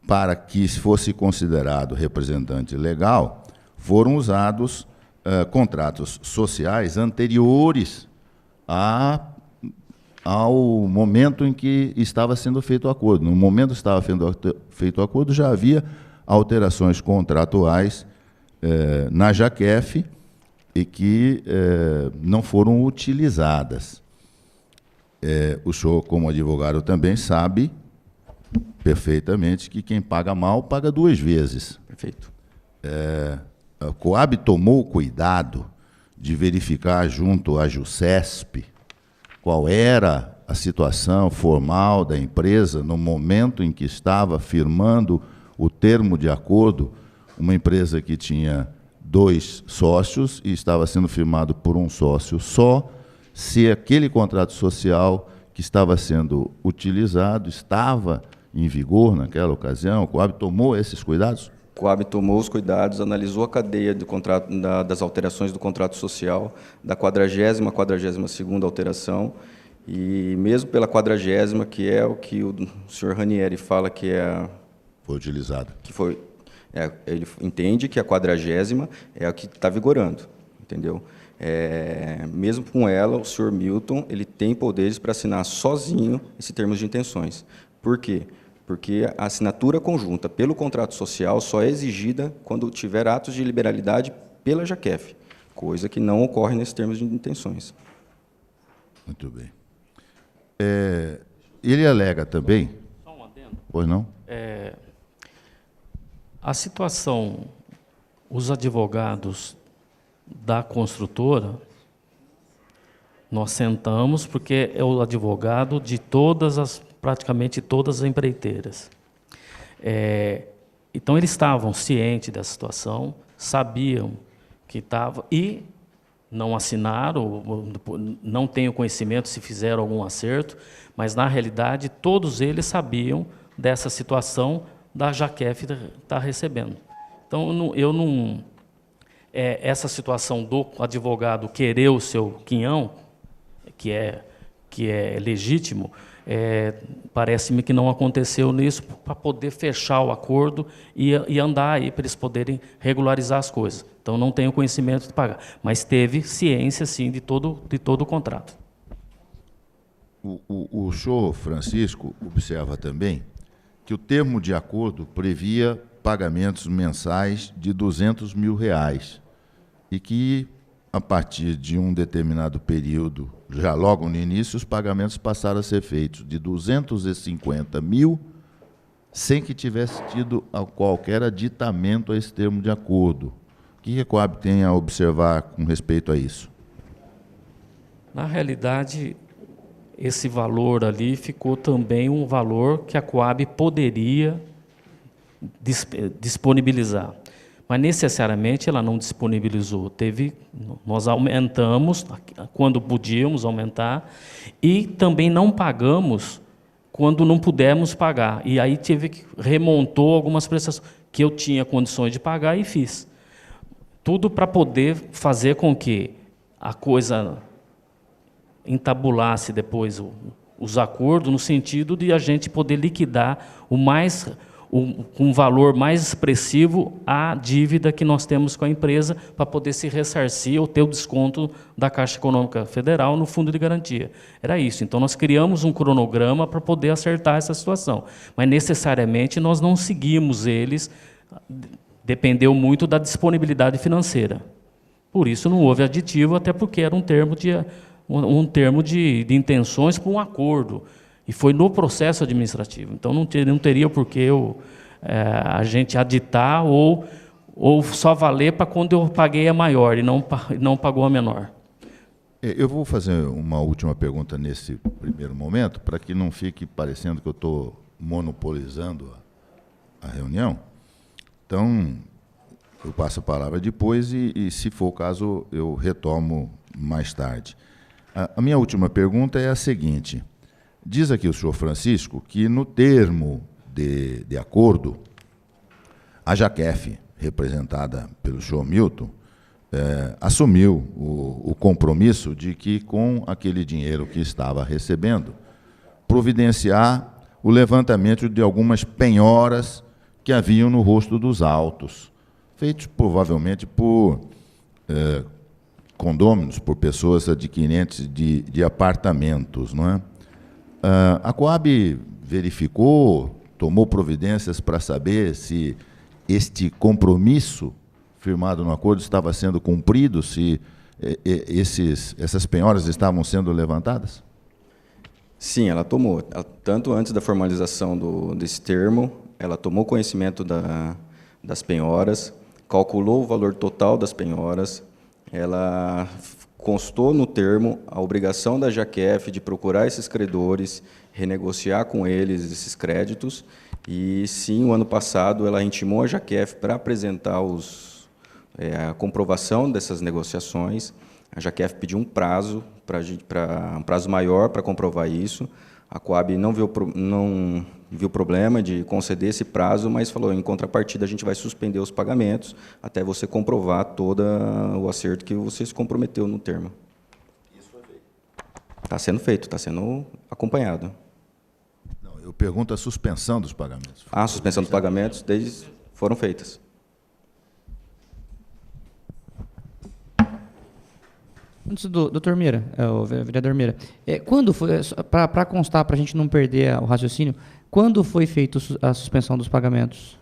para que fosse considerado representante legal, foram usados contratos sociais anteriores ao momento em que estava sendo feito o acordo. No momento que estava sendo feito o acordo, já havia alterações contratuais na JAQEF e que não foram utilizadas. O senhor, como advogado, também sabe perfeitamente que quem paga mal paga 2 vezes. Perfeito. A Coab tomou cuidado de verificar junto à JUSESP qual era a situação formal da empresa no momento em que estava firmando o termo de acordo, uma empresa que tinha 2 sócios e estava sendo firmado por um sócio só, se aquele contrato social que estava sendo utilizado estava em vigor naquela ocasião. A Coab tomou esses cuidados? A Coab tomou os cuidados, analisou a cadeia do contrato, das alterações do contrato social, da 40ª à 42ª alteração, e mesmo pela 40ª, que é o que o senhor Ranieri fala que foi utilizado. Ele entende que a 40ª é a que está vigorando, entendeu? Mesmo com ela, o senhor Milton ele tem poderes para assinar sozinho esse termo de intenções. Por quê? Porque a assinatura conjunta pelo contrato social só é exigida quando tiver atos de liberalidade pela JAQEF, coisa que não ocorre nesses termos de intenções. Muito bem. Ele alega também... Só um adendo. Pois não? A situação, os advogados da construtora, nós sentamos, porque é o advogado de praticamente todas as empreiteiras. Então, eles estavam cientes da situação, sabiam que estava, e não assinaram, não tenho conhecimento se fizeram algum acerto, mas, na realidade, todos eles sabiam dessa situação da JAQEF estar recebendo. Então, essa situação do advogado querer o seu quinhão, que é legítimo, parece-me que não aconteceu nisso para poder fechar o acordo e andar aí para eles poderem regularizar as coisas. Então, não tenho conhecimento de pagar, mas teve ciência, sim, de todo o contrato. O senhor Francisco observa também que o termo de acordo previa pagamentos mensais de R$200 mil e que, a partir de um determinado período, já logo no início, os pagamentos passaram a ser feitos de R$250 mil, sem que tivesse tido qualquer aditamento a esse termo de acordo. O que a Coab tem a observar com respeito a isso? Na realidade, esse valor ali ficou também um valor que a Coab poderia disponibilizar. Mas, necessariamente, ela não disponibilizou. Nós aumentamos, quando podíamos aumentar, e também não pagamos quando não pudemos pagar. E aí remontou algumas prestações que eu tinha condições de pagar e fiz. Tudo para poder fazer com que a coisa entabulasse depois os acordos, no sentido de a gente poder liquidar um valor mais expressivo a dívida que nós temos com a empresa, para poder se ressarcir ou ter o desconto da Caixa Econômica Federal no fundo de garantia. Era isso. Então, nós criamos um cronograma para poder acertar essa situação. Mas, necessariamente, nós não seguimos eles, dependeu muito da disponibilidade financeira. Por isso, não houve aditivo, até porque era um termo de intenções para um acordo. E foi no processo administrativo. Então, não teria por que a gente aditar ou só valer para quando eu paguei a maior e não pagou a menor. Eu vou fazer uma última pergunta nesse primeiro momento, para que não fique parecendo que eu estou monopolizando a reunião. Então, eu passo a palavra depois e, se for o caso, eu retomo mais tarde. A minha última pergunta é a seguinte. Diz aqui o senhor Francisco que, no termo de acordo, a JAQEF, representada pelo senhor Milton, assumiu o compromisso de que, com aquele dinheiro que estava recebendo, providenciar o levantamento de algumas penhoras que haviam no rosto dos autos, feitos provavelmente por condôminos, por pessoas adquirentes de apartamentos, não é? A Coab verificou, tomou providências para saber se este compromisso firmado no acordo estava sendo cumprido, se essas penhoras estavam sendo levantadas? Sim, ela tomou. Tanto antes da formalização desse termo, ela tomou conhecimento das penhoras, calculou o valor total das penhoras, ela constou no termo a obrigação da JAQEF de procurar esses credores, renegociar com eles esses créditos, e sim, o ano passado ela intimou a JAQEF para apresentar a comprovação dessas negociações. A JAQEF pediu um prazo, um prazo maior para comprovar isso. A Coab não viu problema de conceder esse prazo, mas falou, em contrapartida, a gente vai suspender os pagamentos até você comprovar todo o acerto que você se comprometeu no termo. Isso foi feito? Está sendo feito, está sendo acompanhado. Não, eu pergunto a suspensão dos pagamentos. A suspensão dos pagamentos foram feitas. Antes doutor Meira, o vereador Meira, quando foi, para constar, para a gente não perder o raciocínio, quando foi feita a suspensão dos pagamentos?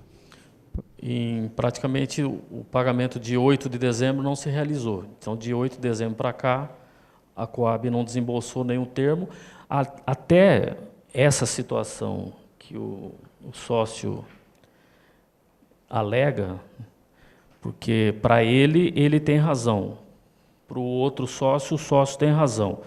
Praticamente o pagamento de 8 de dezembro não se realizou. Então, de 8 de dezembro para cá, a Coab não desembolsou nenhum termo. Até essa situação que o sócio alega, porque para ele tem razão. Para o outro sócio, o sócio tem razão.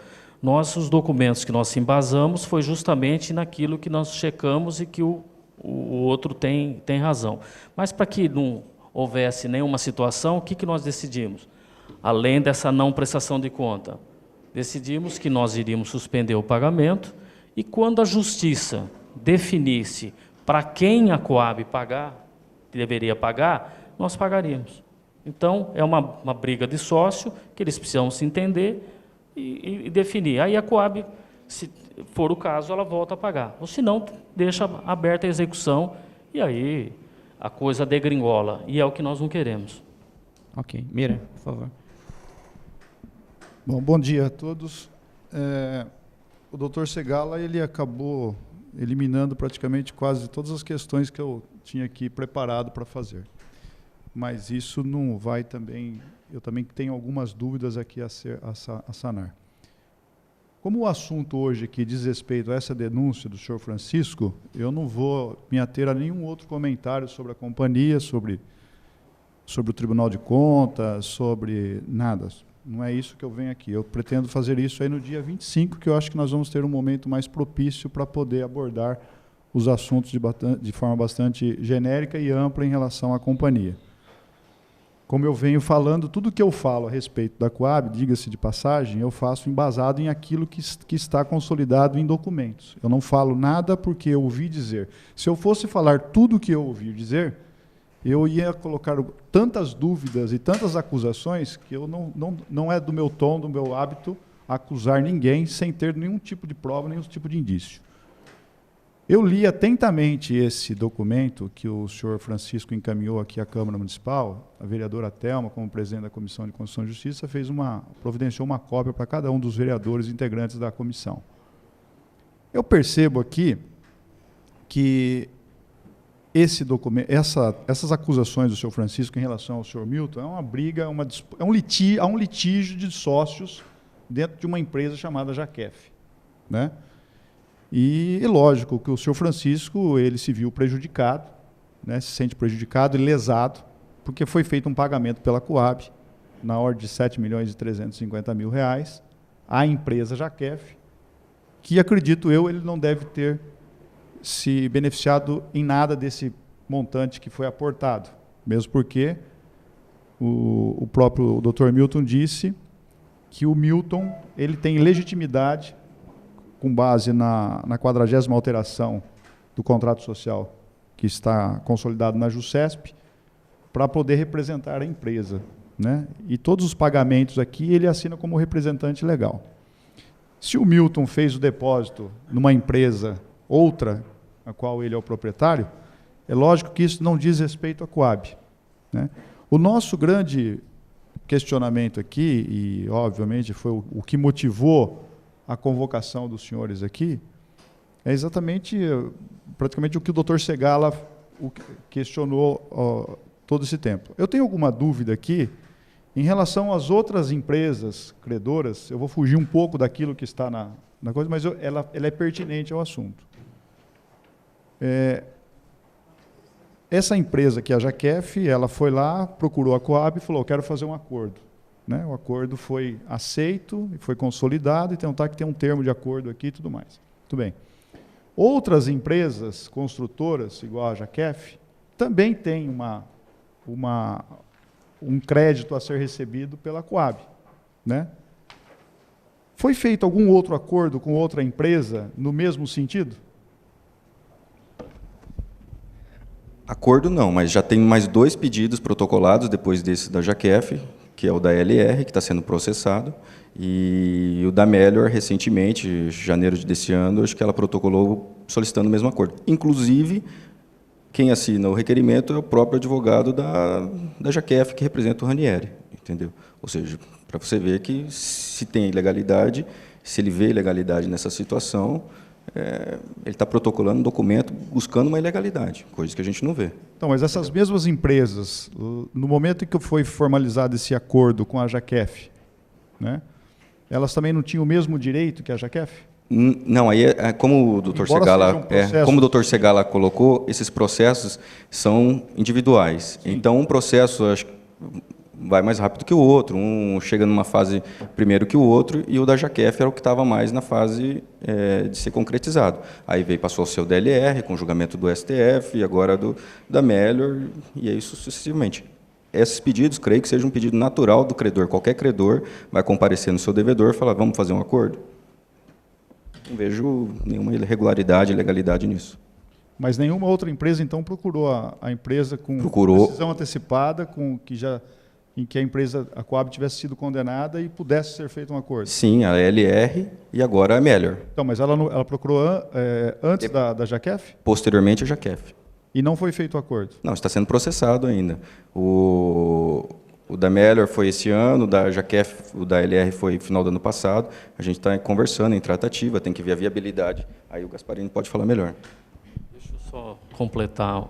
Os documentos que nós embasamos foi justamente naquilo que nós checamos e que o outro tem razão. Mas, para que não houvesse nenhuma situação, o que nós decidimos? Além dessa não prestação de conta, decidimos que nós iríamos suspender o pagamento e, quando a Justiça definisse para quem a Coab deveria pagar, nós pagaríamos. Então, é uma briga de sócio, que eles precisam se entender e definir. Aí a Coab, se for o caso, ela volta a pagar. Ou, se não, deixa aberta a execução e aí a coisa degringola. E é o que nós não queremos. Ok. Mira, por favor. Bom dia a todos. O doutor Segala, ele acabou eliminando praticamente quase todas as questões que eu tinha aqui preparado para fazer. Mas isso não vai também... Eu também tenho algumas dúvidas aqui a sanar. Como o assunto hoje aqui diz respeito a essa denúncia do senhor Francisco, eu não vou me ater a nenhum outro comentário sobre a companhia, sobre o Tribunal de Contas, sobre nada. Não é isso que eu venho aqui. Eu pretendo fazer isso aí no dia 25, que eu acho que nós vamos ter um momento mais propício para poder abordar os assuntos de forma bastante genérica e ampla em relação à companhia. Como eu venho falando, tudo que eu falo a respeito da Coab, diga-se de passagem, eu faço embasado em aquilo que está consolidado em documentos. Eu não falo nada porque eu ouvi dizer. Se eu fosse falar tudo o que eu ouvi dizer, eu ia colocar tantas dúvidas e tantas acusações que eu não é do meu tom, do meu hábito, acusar ninguém sem ter nenhum tipo de prova, nenhum tipo de indício. Eu li atentamente esse documento que o senhor Francisco encaminhou aqui à Câmara Municipal. A vereadora Thelma, como presidente da Comissão de Constituição e Justiça, providenciou uma cópia para cada um dos vereadores integrantes da comissão. Eu percebo aqui que esse documento, essas acusações do senhor Francisco em relação ao senhor Milton é uma briga, há um litígio de sócios dentro de uma empresa chamada Jaquef, né? E é lógico que o senhor Francisco ele se viu prejudicado, né, se sente prejudicado e lesado, porque foi feito um pagamento pela Coab, na ordem de R$7.350.000, à empresa Jaquef, que, acredito eu, ele não deve ter se beneficiado em nada desse montante que foi aportado, mesmo porque o próprio Dr. Milton disse que o Milton ele tem legitimidade, com base na 40ª alteração do contrato social que está consolidado na JUSESP, para poder representar a empresa, né? E todos os pagamentos aqui ele assina como representante legal. Se o Milton fez o depósito numa empresa outra, a qual ele é o proprietário, é lógico que isso não diz respeito à Coab, né? O nosso grande questionamento aqui, e obviamente foi o que motivou a convocação dos senhores aqui, é exatamente, praticamente o que o Dr. Segala questionou todo esse tempo. Eu tenho alguma dúvida aqui em relação às outras empresas credoras. Eu vou fugir um pouco daquilo que está na coisa, mas ela é pertinente ao assunto. Essa empresa que é a Jaquef, ela foi lá, procurou a Coab e falou, quero fazer um acordo. Né? O acordo foi aceito, foi consolidado, então tá que tem um termo de acordo aqui e tudo mais. Tudo bem. Outras empresas construtoras, igual a Jaquef, também têm um crédito a ser recebido pela Coab, né? Foi feito algum outro acordo com outra empresa no mesmo sentido? Acordo não, mas já tem mais 2 pedidos protocolados depois desse da Jaquef, que é o da LR, que está sendo processado, e o da Melhor, recentemente, em janeiro desse ano, acho que ela protocolou solicitando o mesmo acordo. Inclusive, quem assina o requerimento é o próprio advogado da Jaquef, que representa o Ranieri, entendeu? Ou seja, para você ver que se tem ilegalidade, se ele vê ilegalidade nessa situação, ele está protocolando um documento buscando uma ilegalidade, coisa que a gente não vê. Então, mas essas mesmas empresas, no momento em que foi formalizado esse acordo com a Jaquef, né, elas também não tinham o mesmo direito que a Jaquef? Não, aí como o Dr. Segala, como o Dr. Segala colocou, esses processos são individuais. Sim. Então, um processo acho, vai mais rápido que o outro, um chega numa fase primeiro que o outro, e o da Jaquef era o que estava mais na fase de ser concretizado. Aí passou a ser o DLR, com julgamento do STF, e agora da Melhor, e aí sucessivamente. Esses pedidos, creio que seja um pedido natural do credor. Qualquer credor vai comparecer no seu devedor e falar, vamos fazer um acordo? Não vejo nenhuma irregularidade, ilegalidade nisso. Mas nenhuma outra empresa, então, procurou a empresa com decisão antecipada, em que a Coab tivesse sido condenada e pudesse ser feito um acordo? Sim, a LR e agora a Melhor. Então, mas ela procurou antes da Jaquef? Posteriormente a Jaquef. E não foi feito o acordo? Não, está sendo processado ainda. O da Melhor foi esse ano, o da Jaquef, o da LR foi no final do ano passado. A gente está conversando em tratativa, tem que ver a viabilidade. Aí o Gasparini pode falar melhor. Deixa eu só completar.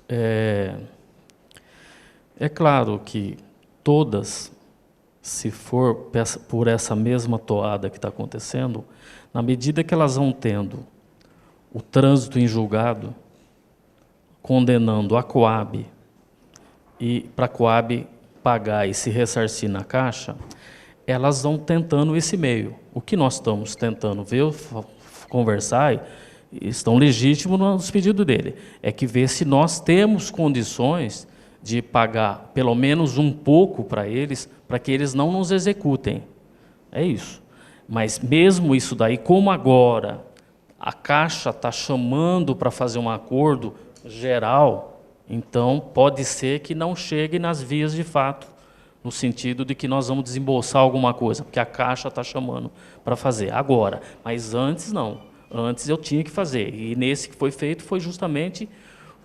É claro que todas, se for por essa mesma toada que está acontecendo, na medida que elas vão tendo o trânsito em julgado, condenando a Coab, e para a Coab pagar e se ressarcir na Caixa, elas vão tentando esse meio. O que nós estamos tentando ver, conversar, estão legítimos nos pedidos dele, é que ver se nós temos condições de pagar pelo menos um pouco para que eles não nos executem. É isso. Mas mesmo isso daí, como agora a Caixa está chamando para fazer um acordo geral, então pode ser que não chegue nas vias de fato no sentido de que nós vamos desembolsar alguma coisa, porque a Caixa está chamando para fazer agora. Mas antes não. Antes eu tinha que fazer. E nesse que foi feito foi justamente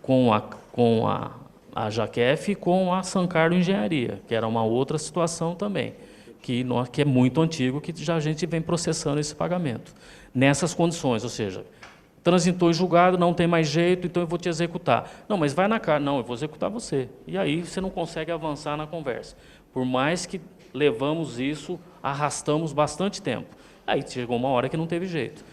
com a Jaquef e com a Sancardo Engenharia, que era uma outra situação também, que é muito antigo, que já a gente vem processando esse pagamento. Nessas condições, ou seja, transitou em julgado, não tem mais jeito, então eu vou te executar. Não, mas vai na cara. Não, eu vou executar você. E aí você não consegue avançar na conversa. Por mais que levamos isso, arrastamos bastante tempo. Aí chegou uma hora que não teve jeito.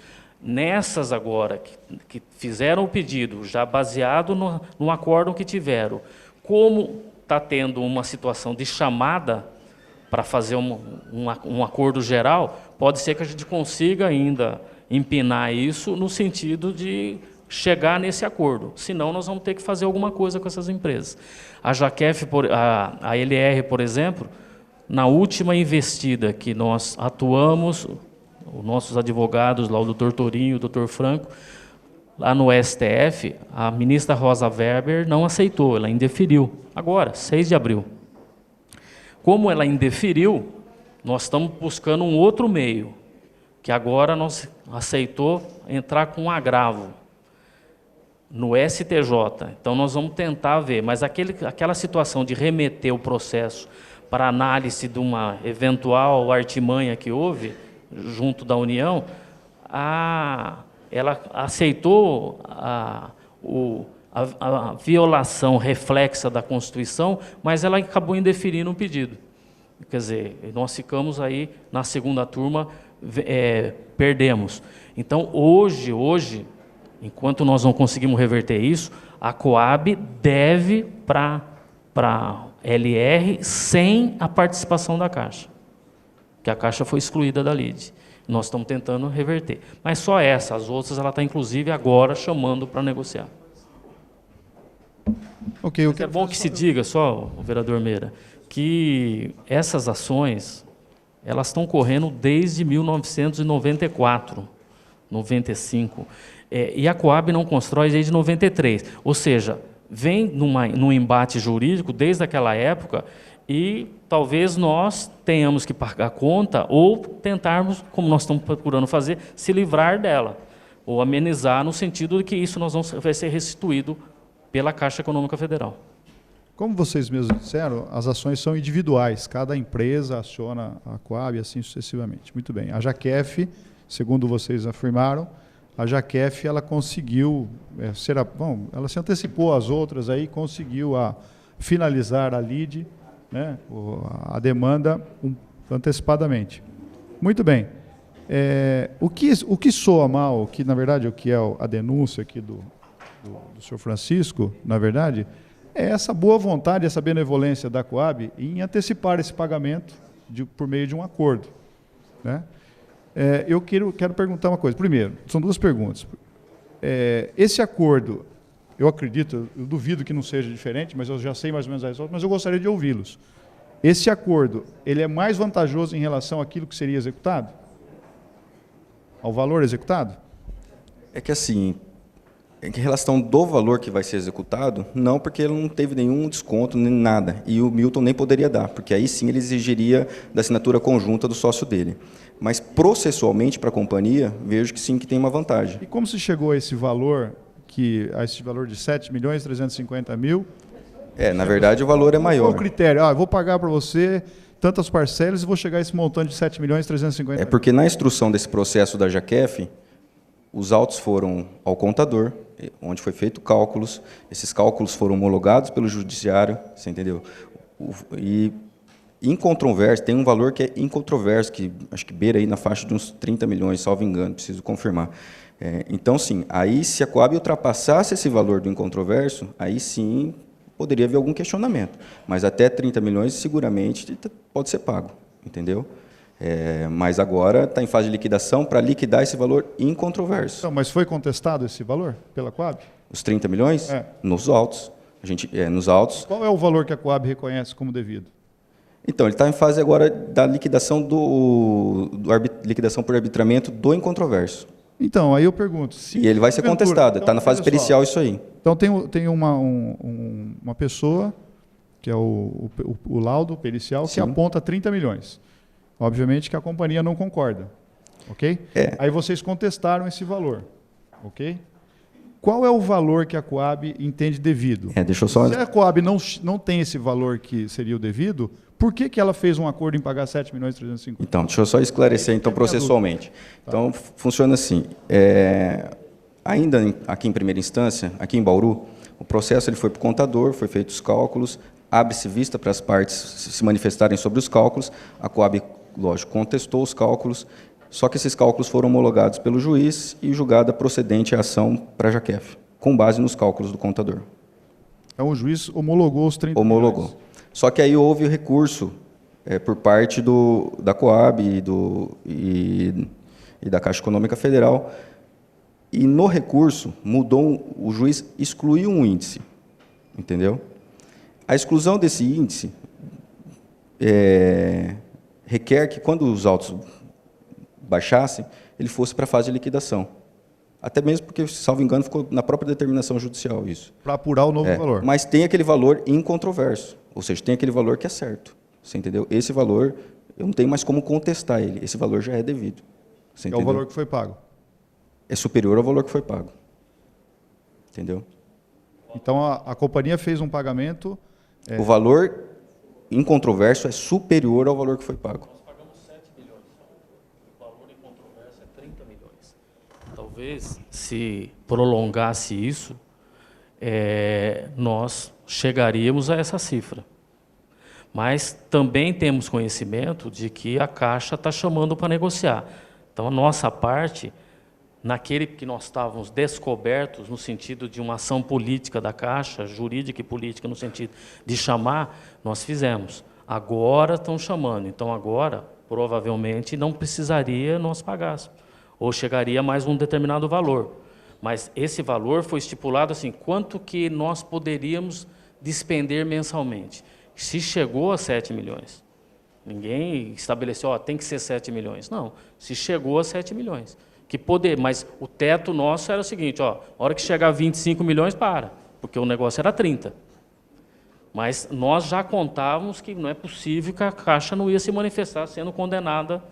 Nessas agora, que fizeram o pedido, já baseado no acórdão que tiveram, como está tendo uma situação de chamada para fazer um acordo geral, pode ser que a gente consiga ainda empinar isso no sentido de chegar nesse acordo. Senão, nós vamos ter que fazer alguma coisa com essas empresas. A Jaquef, a LR, por exemplo, na última investida que nós atuamos, os nossos advogados, lá o doutor Torinho, o doutor Franco, lá no STF, a ministra Rosa Weber não aceitou, ela indeferiu. Agora, 6 de abril. Como ela indeferiu, nós estamos buscando um outro meio, que agora nós aceitou entrar com um agravo no STJ. Então, nós vamos tentar ver, mas aquela situação de remeter o processo para análise de uma eventual artimanha que houve junto da União, ela aceitou a violação reflexa da Constituição, mas ela acabou indeferindo o pedido. Quer dizer, nós ficamos aí na segunda turma, perdemos. Então, hoje, enquanto nós não conseguimos reverter isso, a Coab deve para a LR sem a participação da Caixa, que a Caixa foi excluída da lide. Nós estamos tentando reverter. Mas só essa, as outras ela está inclusive agora chamando para negociar. Ok, é bom que se diga só, o vereador Meira, que essas ações elas estão correndo desde 1994, 95. E a Coab não constrói desde 93. Ou seja, vem num embate jurídico desde aquela época e talvez nós tenhamos que pagar a conta ou tentarmos, como nós estamos procurando fazer, se livrar dela, ou amenizar no sentido de que isso vai ser restituído pela Caixa Econômica Federal. Como vocês mesmos disseram, as ações são individuais, cada empresa aciona a Coab e assim sucessivamente. Muito bem. A Jaquef, segundo vocês afirmaram, a Jaquef ela conseguiu, ela se antecipou às outras, aí conseguiu finalizar a lide, né, a demanda antecipadamente. Muito bem. O que soa mal, que na verdade o que é a denúncia aqui do senhor Francisco, na verdade, é essa boa vontade, essa benevolência da Coab em antecipar esse pagamento por meio de um acordo, né? Eu quero perguntar uma coisa. Primeiro, são duas perguntas. Esse acordo, eu acredito, eu duvido que não seja diferente, mas eu já sei mais ou menos a resposta, mas eu gostaria de ouvi-los. Esse acordo, ele é mais vantajoso em relação àquilo que seria executado? Ao valor executado? É que assim, em relação do valor que vai ser executado, não, porque ele não teve nenhum desconto, nem nada. E o Milton nem poderia dar, porque aí sim ele exigiria da assinatura conjunta do sócio dele. Mas processualmente para a companhia, vejo que sim, que tem uma vantagem. E como se chegou a esse valor, de R$ 7.350.000? Na verdade, o valor é maior. Qual o critério? Eu vou pagar para você tantas parcelas e vou chegar a esse montante de R$ 7.350.000. É porque na instrução desse processo da Jaquef, os autos foram ao contador, onde foi feito cálculos, esses cálculos foram homologados pelo judiciário, você entendeu? E incontroverso, tem um valor que é incontroverso, que acho que beira aí na faixa de uns 30 milhões, salvo engano, preciso confirmar. Então, sim, aí se a Coab ultrapassasse esse valor do incontroverso, aí sim poderia haver algum questionamento. Mas até 30 milhões, seguramente, pode ser pago, entendeu? Mas agora está em fase de liquidação para liquidar esse valor incontroverso. Então, mas foi contestado esse valor pela Coab? Os 30 milhões? Nos autos. Nos autos. Qual é o valor que a Coab reconhece como devido? Então, ele está em fase agora da liquidação liquidação por arbitramento do incontroverso. Então, aí eu pergunto... E ele vai ser contestado, está na fase pericial isso aí. Então, tem uma pessoa que é o laudo pericial, que Sim. aponta 30 milhões. Obviamente que a companhia não concorda. Ok? Aí vocês contestaram esse valor. Ok? Qual é o valor que a Coab entende devido? Deixa eu só... Se a Coab não tem esse valor que seria o devido, por que ela fez um acordo em pagar 7 milhões e 350? Então, deixa eu só esclarecer então processualmente. Então, funciona assim. Ainda aqui em primeira instância, aqui em Bauru, o processo ele foi para o contador, foi feito os cálculos, abre-se vista para as partes se manifestarem sobre os cálculos. A Coab, lógico, contestou os cálculos, só que esses cálculos foram homologados pelo juiz e julgada procedente a ação para a Jaquef, com base nos cálculos do contador. Então o juiz homologou os 30 Homologou. milhões. Só que aí houve o recurso por parte da Coab e da Caixa Econômica Federal, e no recurso o juiz excluiu um índice, entendeu? A exclusão desse índice requer que quando os autos baixassem, ele fosse para a fase de liquidação. Até mesmo porque, salvo engano, ficou na própria determinação judicial isso. Para apurar o novo valor. Mas tem aquele valor incontroverso, ou seja, tem aquele valor que é certo. Você entendeu? Esse valor, eu não tenho mais como contestar ele. Esse valor já é devido. Você entendeu? É o valor que foi pago. É superior ao valor que foi pago. Entendeu? Então a companhia fez um pagamento... O valor incontroverso é superior ao valor que foi pago. Nós pagamos 7 milhões. O valor incontroverso é 30 milhões. Talvez, se prolongasse isso, nós chegaríamos a essa cifra. Mas também temos conhecimento de que a Caixa está chamando para negociar. Então, a nossa parte, naquele que nós estávamos descobertos, no sentido de uma ação política da Caixa, jurídica e política, no sentido de chamar, nós fizemos. Agora estão chamando. Então, agora, provavelmente, não precisaria nós pagássemos. Ou chegaria a mais um determinado valor. Mas esse valor foi estipulado assim, quanto que nós poderíamos despender mensalmente. Se chegou a 7 milhões. Ninguém estabeleceu, tem que ser 7 milhões. Não, se chegou a 7 milhões. Mas o teto nosso era o seguinte, a hora que chegar a 25 milhões, porque o negócio era 30. Mas nós já contávamos que não é possível que a Caixa não ia se manifestar sendo condenada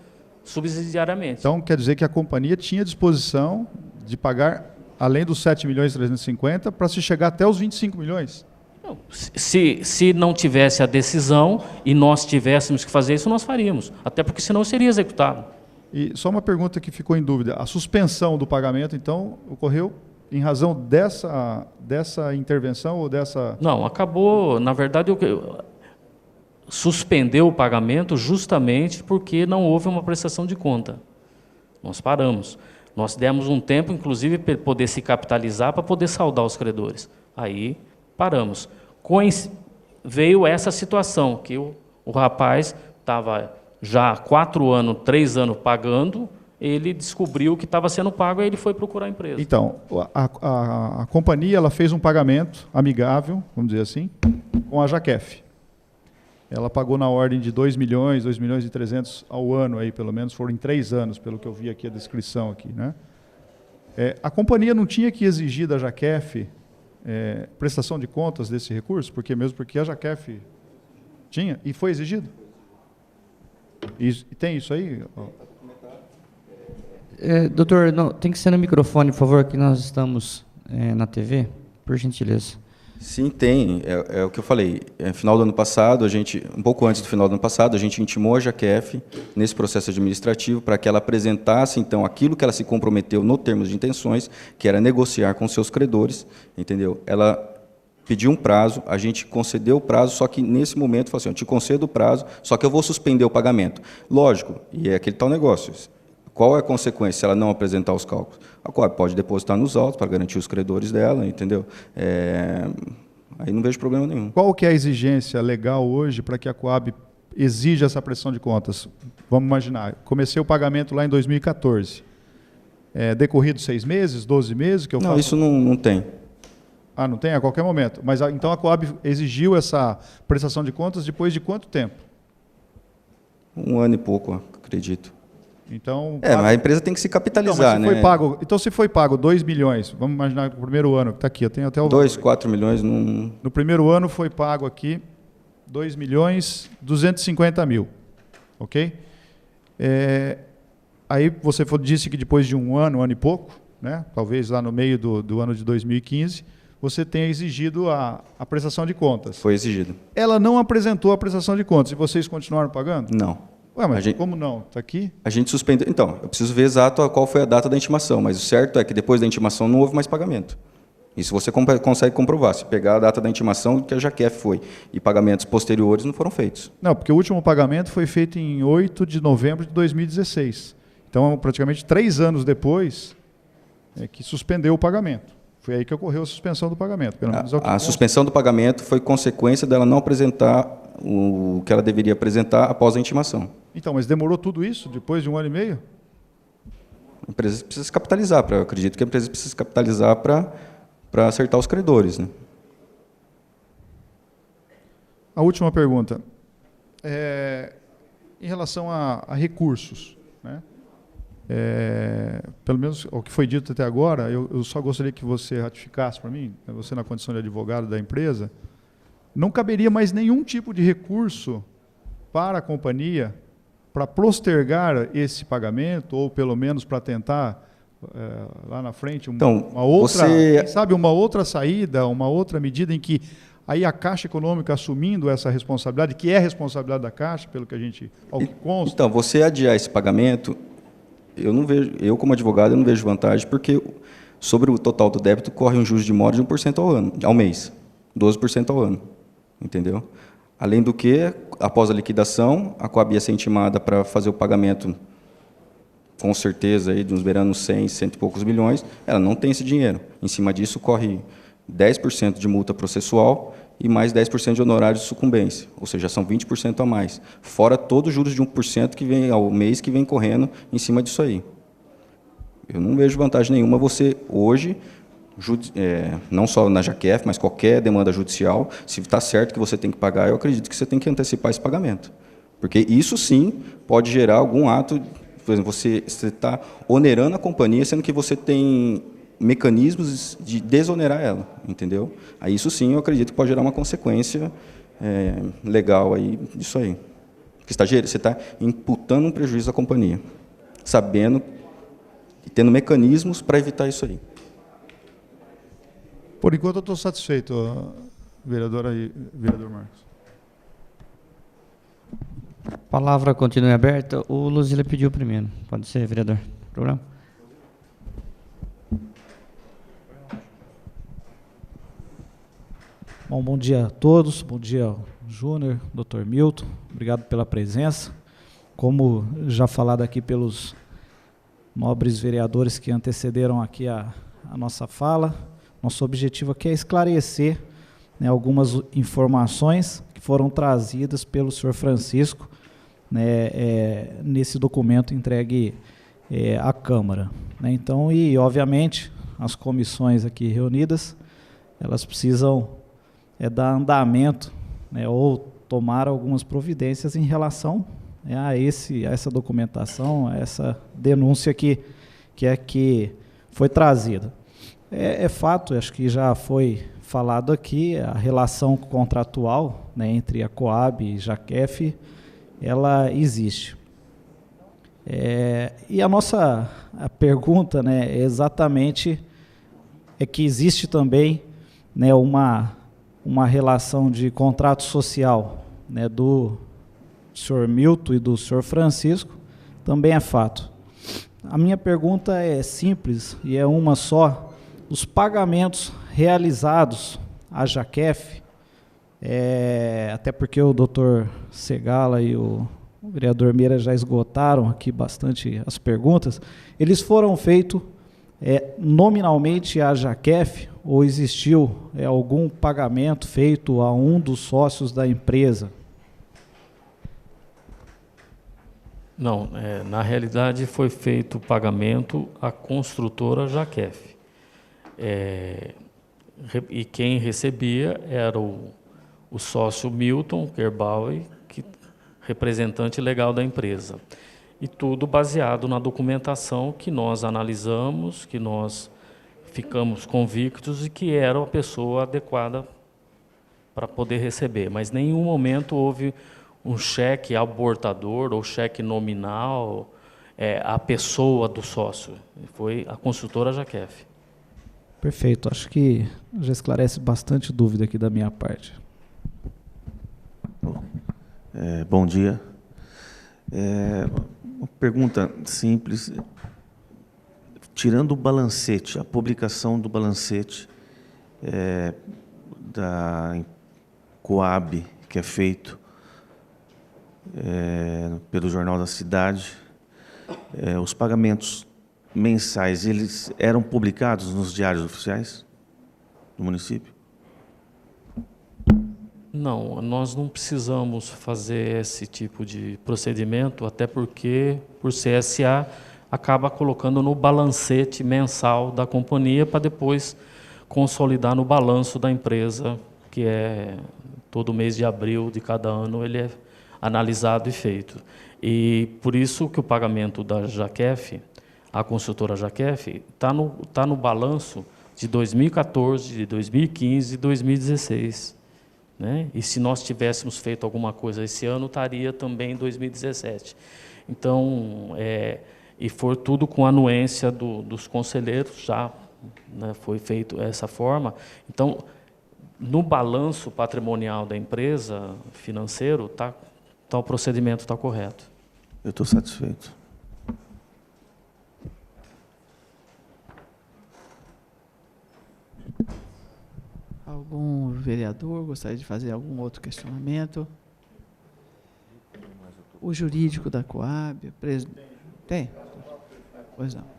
subsidiariamente. Então, quer dizer que a companhia tinha disposição de pagar, além dos 7 milhões e 350, para se chegar até os 25 milhões? Não, se não tivesse a decisão e nós tivéssemos que fazer isso, nós faríamos. Até porque senão seria executado. E só uma pergunta que ficou em dúvida. A suspensão do pagamento, então, ocorreu em razão dessa intervenção ou dessa... Não, acabou, na verdade, suspendeu o pagamento justamente porque não houve uma prestação de conta. Nós paramos. Nós demos um tempo, inclusive, para poder se capitalizar, para poder saldar os credores. Aí, paramos. Veio essa situação, que o rapaz estava já há 4 anos, 3 anos pagando, ele descobriu que estava sendo pago e ele foi procurar a empresa. Então, a companhia ela fez um pagamento amigável, vamos dizer assim, com a Jaquef. Ela pagou na ordem de 2 milhões, 2 milhões e 300 ao ano, aí, pelo menos, foram em 3 anos, pelo que eu vi aqui a descrição aqui, né? A companhia não tinha que exigir da Jaquef prestação de contas desse recurso, porque a Jaquef tinha e foi exigido? E tem isso aí? Doutor, não, tem que ser no microfone, por favor, que nós estamos na TV, por gentileza. Sim, tem. É o que eu falei. Final do ano passado, um pouco antes do final do ano passado, a gente intimou a Jaquef nesse processo administrativo para que ela apresentasse, então, aquilo que ela se comprometeu no termos de intenções, que era negociar com seus credores, entendeu? Ela pediu um prazo, a gente concedeu o prazo, só que nesse momento, falou assim, eu te concedo o prazo, só que eu vou suspender o pagamento. Lógico, e é aquele tal negócio. Qual é a consequência se ela não apresentar os cálculos? A Coab pode depositar nos autos para garantir os credores dela, entendeu? Aí não vejo problema nenhum. Qual que é a exigência legal hoje para que a Coab exija essa prestação de contas? Vamos imaginar, comecei o pagamento lá em 2014. Decorrido 6 meses, 12 meses? Não, isso não tem. Ah, não tem? A qualquer momento. Mas então a Coab exigiu essa prestação de contas depois de quanto tempo? 1 ano e pouco, acredito. Então, mas a empresa tem que se capitalizar, né? Então, se foi pago 2 milhões, vamos imaginar no primeiro ano, que está aqui, eu tenho até o... 2, 4 milhões... No primeiro ano foi pago aqui 2.250.000, ok? Aí você disse que depois de um ano e pouco, né, talvez lá no meio do ano de 2015, você tenha exigido a prestação de contas. Foi exigido. Ela não apresentou a prestação de contas e vocês continuaram pagando? Não. Ué, mas como não? Está aqui? A gente suspendeu. Então, eu preciso ver exato qual foi a data da intimação, mas o certo é que depois da intimação não houve mais pagamento. Isso você consegue comprovar. Se pegar a data da intimação, que a JAQEF foi, e pagamentos posteriores não foram feitos. Não, porque o último pagamento foi feito em 8 de novembro de 2016. Então, praticamente 3 anos depois, é que suspendeu o pagamento. Foi aí que ocorreu a suspensão do pagamento. Pelo menos a suspensão do pagamento foi consequência dela não apresentar o que ela deveria apresentar após a intimação. Então, mas demorou tudo isso depois de 1 ano e meio? A empresa precisa se capitalizar. Eu acredito que a empresa precisa se capitalizar para acertar os credores, né? A última pergunta. Em relação a recursos, né? Pelo menos o que foi dito até agora, eu só gostaria que você ratificasse para mim, você na condição de advogado da empresa, não caberia mais nenhum tipo de recurso para a companhia para postergar esse pagamento, ou pelo menos para tentar, lá na frente, uma outra saída, uma outra medida em que aí a Caixa Econômica assumindo essa responsabilidade, que é a responsabilidade da Caixa, pelo que a gente, ao que consta. Então, você adiar esse pagamento, eu como advogado, eu não vejo vantagem, porque sobre o total do débito corre um juros de mora de 1% ao mês, 12% ao ano, entendeu? Além do que, após a liquidação, a Coab ia ser intimada para fazer o pagamento, com certeza, aí, de uns beirando 100 e poucos milhões, ela não tem esse dinheiro. Em cima disso, corre 10% de multa processual e mais 10% de honorários de sucumbência, ou seja, são 20% a mais, fora todos os juros de 1% que vem ao mês que vem correndo em cima disso aí. Eu não vejo vantagem nenhuma você, hoje, não só na JAQEF, mas qualquer demanda judicial, se está certo que você tem que pagar, eu acredito que você tem que antecipar esse pagamento. Porque isso sim pode gerar algum ato, por exemplo, você está onerando a companhia, sendo que você tem mecanismos de desonerar ela, entendeu? Aí isso sim eu acredito que pode gerar uma consequência legal aí disso aí. Porque você está imputando um prejuízo à companhia, sabendo e tendo mecanismos para evitar isso aí. Por enquanto eu estou satisfeito, vereadora e vereador Marcos. A palavra continua aberta. O Luzila pediu primeiro. Pode ser, vereador. Programa. Bom dia a todos, bom dia Júnior, Dr. Milton, obrigado pela presença. Como já falado aqui pelos nobres vereadores que antecederam aqui a nossa fala, nosso objetivo aqui é esclarecer, né, algumas informações que foram trazidas pelo senhor Francisco, né, nesse documento entregue à Câmara, né. Então, e obviamente as comissões aqui reunidas, elas precisam dar andamento, né, ou tomar algumas providências em relação a essa documentação, a essa denúncia que foi trazida. É fato, acho que já foi falado aqui, a relação contratual, né, entre a Coab e JAQEF, ela existe. E a pergunta, né, exatamente é que existe também, né, uma relação de contrato social, né, do senhor Milton e do senhor Francisco, também é fato. A minha pergunta é simples e é uma só. Os pagamentos realizados à JAQEF, até porque o doutor Segala e o vereador Meira já esgotaram aqui bastante as perguntas, eles foram feitos nominalmente à JAQEF, ou existiu algum pagamento feito a um dos sócios da empresa? Não, na realidade foi feito o pagamento à construtora JAQEF. E quem recebia era o sócio Milton Kerbauer, representante legal da empresa. E tudo baseado na documentação que nós analisamos, que nós ficamos convictos e que era a pessoa adequada para poder receber, mas em nenhum momento houve um cheque abortador ou cheque nominal à pessoa do sócio. Foi a construtora Jaqueff. Perfeito. Acho que já esclarece bastante dúvida aqui da minha parte. Bom dia. Uma pergunta simples. Tirando o balancete, a publicação do balancete da Coab, que é feito pelo Jornal da Cidade, os pagamentos mensais, eles eram publicados nos diários oficiais do município? Não, nós não precisamos fazer esse tipo de procedimento, até porque, por CSA, acaba colocando no balancete mensal da companhia para depois consolidar no balanço da empresa, que é todo mês de abril de cada ano, ele é analisado e feito. E por isso que o pagamento da Jaqueff, a construtora Jaqueff, está no balanço de 2014, de 2015 e 2016. Né? E se nós tivéssemos feito alguma coisa esse ano, estaria também em 2017. Então, e for tudo com anuência dos conselheiros, já, né, foi feito dessa forma. Então, no balanço patrimonial da empresa, financeiro, o procedimento está correto. Eu estou satisfeito. Algum vereador gostaria de fazer algum outro questionamento? O jurídico da Coab? Tem? Pois não.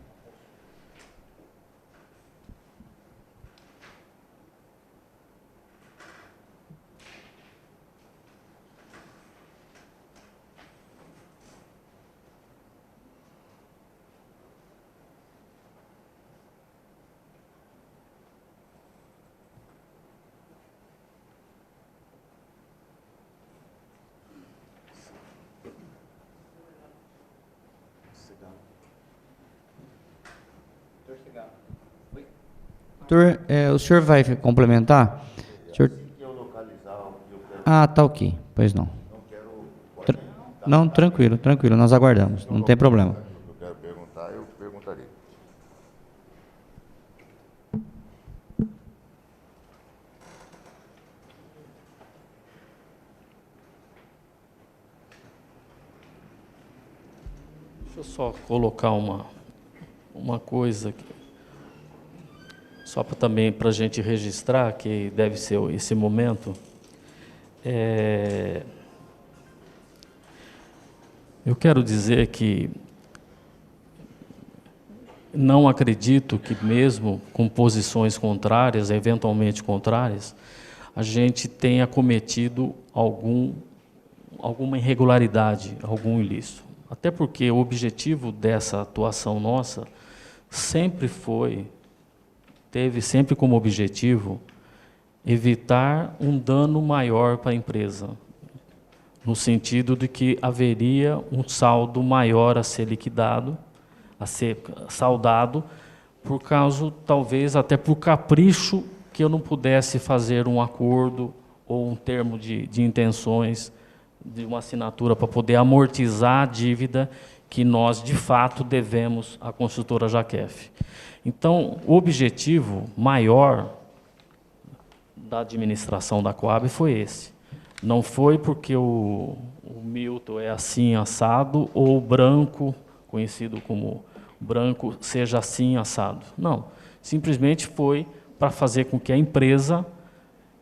Doutor, o senhor vai complementar? Tá ok. Pois não. Não, tranquilo, nós aguardamos, não tem problema. Eu quero perguntar, eu perguntarei. Deixa eu só colocar uma coisa aqui. Só também para a gente registrar, que deve ser esse momento. Eu quero dizer que não acredito que, mesmo com posições contrárias, eventualmente contrárias, a gente tenha cometido alguma irregularidade, algum ilícito. Até porque o objetivo dessa atuação nossa teve sempre como objetivo evitar um dano maior para a empresa, no sentido de que haveria um saldo maior a ser liquidado, a ser saldado, por causa, talvez até por capricho, que eu não pudesse fazer um acordo ou um termo de intenções, de uma assinatura para poder amortizar a dívida que nós, de fato, devemos à construtora Jaqueff. Então, o objetivo maior da administração da Coab foi esse. Não foi porque o Milton é assim assado, ou o branco, conhecido como branco, seja assim assado. Não, simplesmente foi para fazer com que a empresa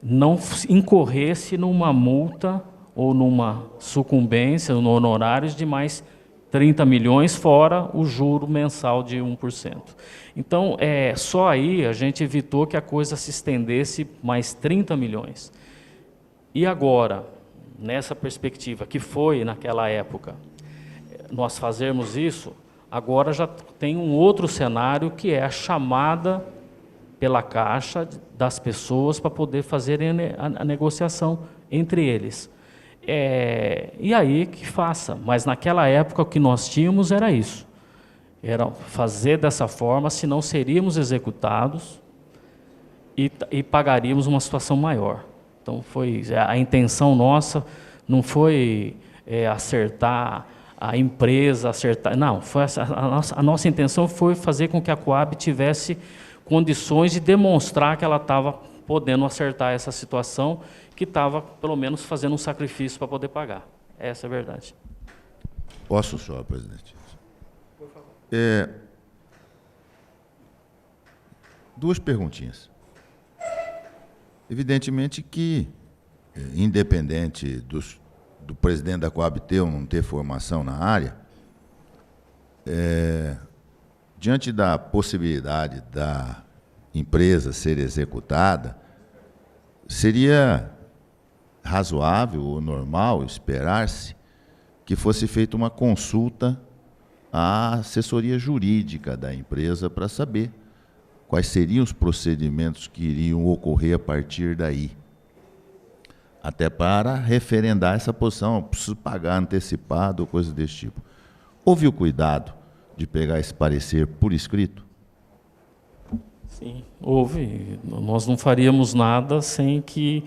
não incorresse numa multa ou numa sucumbência, no honorários de mais 30 milhões, fora o juro mensal de 1%. Então, só aí a gente evitou que a coisa se estendesse mais 30 milhões. E agora, nessa perspectiva, que foi naquela época, nós fazermos isso, agora já tem um outro cenário, que é a chamada pela Caixa das pessoas para poder fazerem a negociação entre eles. E aí que faça, mas naquela época o que nós tínhamos era isso, era fazer dessa forma, senão seríamos executados e pagaríamos uma situação maior. Então, a intenção nossa não foi acertar a empresa, não, a nossa intenção foi fazer com que a Coab tivesse condições de demonstrar que ela estava podendo acertar essa situação, que estava, pelo menos, fazendo um sacrifício para poder pagar. Essa é a verdade. Posso, senhor presidente? Por favor. Duas perguntinhas. Evidentemente que, independente do presidente da Coab ter ou não ter formação na área, diante da possibilidade da empresa ser executada, seria razoável ou normal esperar-se que fosse feita uma consulta à assessoria jurídica da empresa para saber quais seriam os procedimentos que iriam ocorrer a partir daí. Até para referendar essa posição, preciso pagar antecipado ou coisa desse tipo. Houve o cuidado de pegar esse parecer por escrito? Sim, houve. Nós não faríamos nada sem que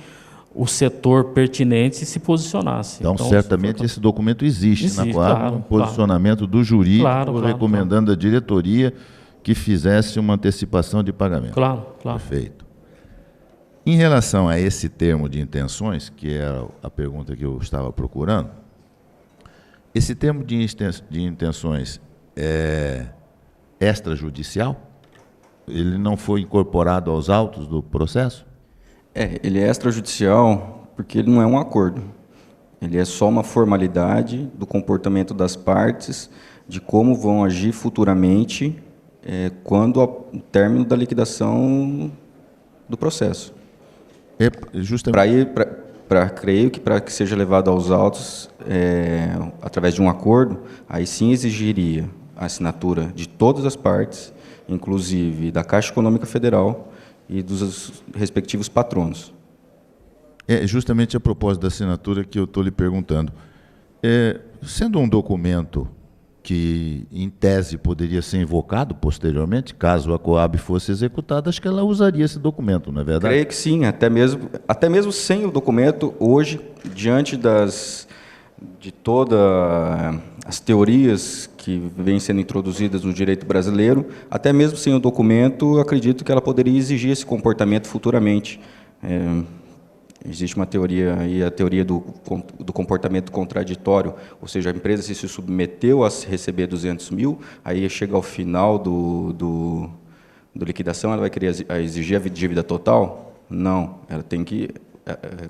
o setor pertinente se posicionasse. Então certamente esse documento existe na Coab, claro, um posicionamento do jurídico recomendando à diretoria que fizesse uma antecipação de pagamento. Claro. Perfeito. Em relação a esse termo de intenções, que era a pergunta que eu estava procurando, esse termo de intenções é extrajudicial? Ele não foi incorporado aos autos do processo? Ele é extrajudicial porque ele não é um acordo. Ele é só uma formalidade do comportamento das partes, de como vão agir futuramente quando o término da liquidação do processo. Creio que para que seja levado aos autos, através de um acordo, aí sim exigiria a assinatura de todas as partes, inclusive da Caixa Econômica Federal e dos respectivos patronos. É justamente a propósito da assinatura que eu estou lhe perguntando. Sendo um documento que, em tese, poderia ser invocado posteriormente, caso a Coab fosse executada, acho que ela usaria esse documento, não é verdade? Creio que sim, até mesmo sem o documento, hoje, diante de todas as teorias que vêm sendo introduzidas no direito brasileiro, até mesmo sem o documento, acredito que ela poderia exigir esse comportamento futuramente. Existe uma teoria aí, a teoria do comportamento contraditório, ou seja, a empresa se submeteu a receber 200 mil, aí chega ao final do liquidação, ela vai querer exigir a dívida total? Não, ela tem que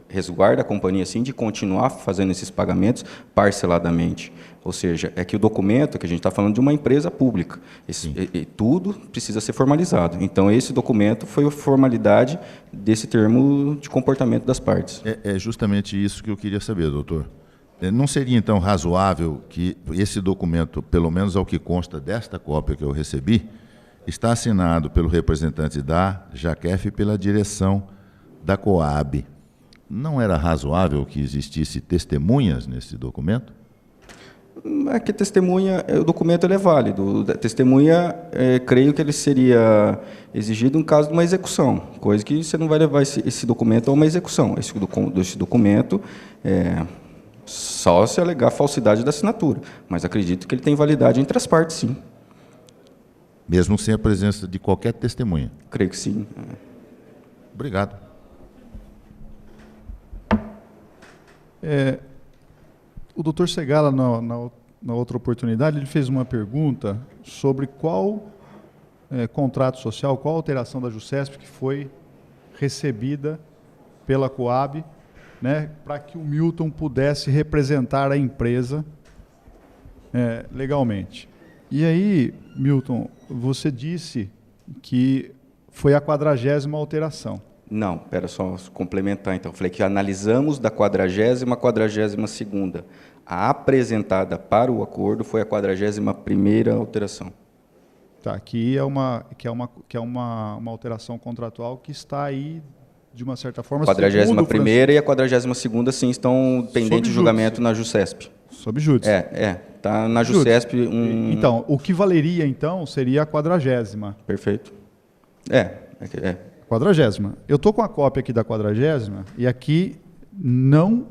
resguarda a companhia assim de continuar fazendo esses pagamentos parceladamente. Ou seja, é que o documento, que a gente está falando de uma empresa pública, tudo precisa ser formalizado. Então, esse documento foi a formalidade desse termo de comportamento das partes. É justamente isso que eu queria saber, doutor. Não seria, então, razoável que esse documento, pelo menos ao que consta desta cópia que eu recebi, está assinado pelo representante da Jaquef e pela direção da Coab. Não era razoável que existisse testemunhas nesse documento? É que testemunha, o documento ele é válido. Testemunha, creio que ele seria exigido no caso de uma execução, coisa que você não vai levar esse documento a uma execução. Esse documento só se alegar a falsidade da assinatura, mas acredito que ele tem validade entre as partes, sim. Mesmo sem a presença de qualquer testemunha? Creio que sim. Obrigado. O doutor Segala, na outra oportunidade, ele fez uma pergunta sobre qual contrato social, qual alteração da JUSESP que foi recebida pela Coab, né, para que o Milton pudesse representar a empresa legalmente. E aí, Milton, você disse que foi a 40ª alteração. Não, espera só complementar, então. Falei que analisamos da 40ª à 42ª. A apresentada para o acordo foi a 41ª alteração. Tá, que é uma alteração contratual que está aí, de uma certa forma... A 41ª e a 42ª, sim, estão pendentes de julgamento na JUSESP. Sob júdice. Está na JUSESP. Então, o que valeria, então, seria a 40ª. Perfeito. 40ª. Eu estou com a cópia aqui da 40ª e aqui não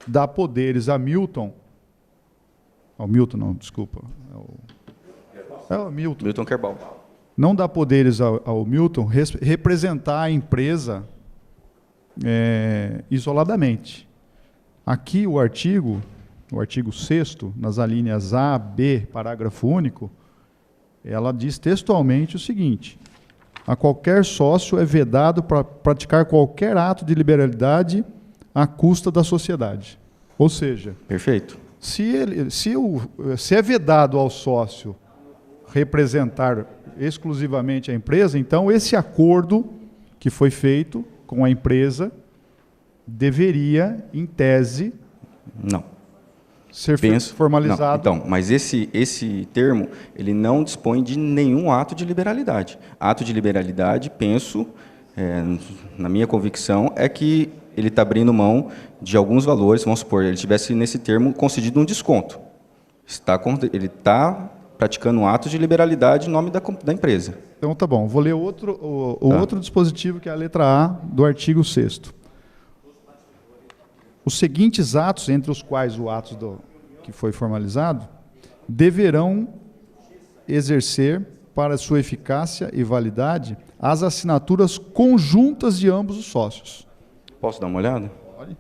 dá poderes a Milton. Ao Milton, não, desculpa. É o Milton. Milton Kerbal. Não dá poderes ao Milton representar a empresa isoladamente. Aqui o artigo 6º, nas alíneas A, B, parágrafo único, ela diz textualmente o seguinte: a qualquer sócio é vedado para praticar qualquer ato de liberalidade à custa da sociedade. Ou seja, Perfeito. se é vedado ao sócio representar exclusivamente a empresa, então esse acordo que foi feito com a empresa deveria, em tese, Não. ser formalizado. Não, então, mas esse termo, ele não dispõe de nenhum ato de liberalidade. Ato de liberalidade, penso, na minha convicção, é que ele está abrindo mão de alguns valores. Vamos supor, ele tivesse nesse termo concedido um desconto. Ele está praticando um ato de liberalidade em nome da empresa. Então, tá bom. Vou ler outro dispositivo, que é a letra A do artigo 6º. Os seguintes atos, entre os quais o ato que foi formalizado, deverão exercer, para sua eficácia e validade, as assinaturas conjuntas de ambos os sócios. Posso dar uma olhada? Pode.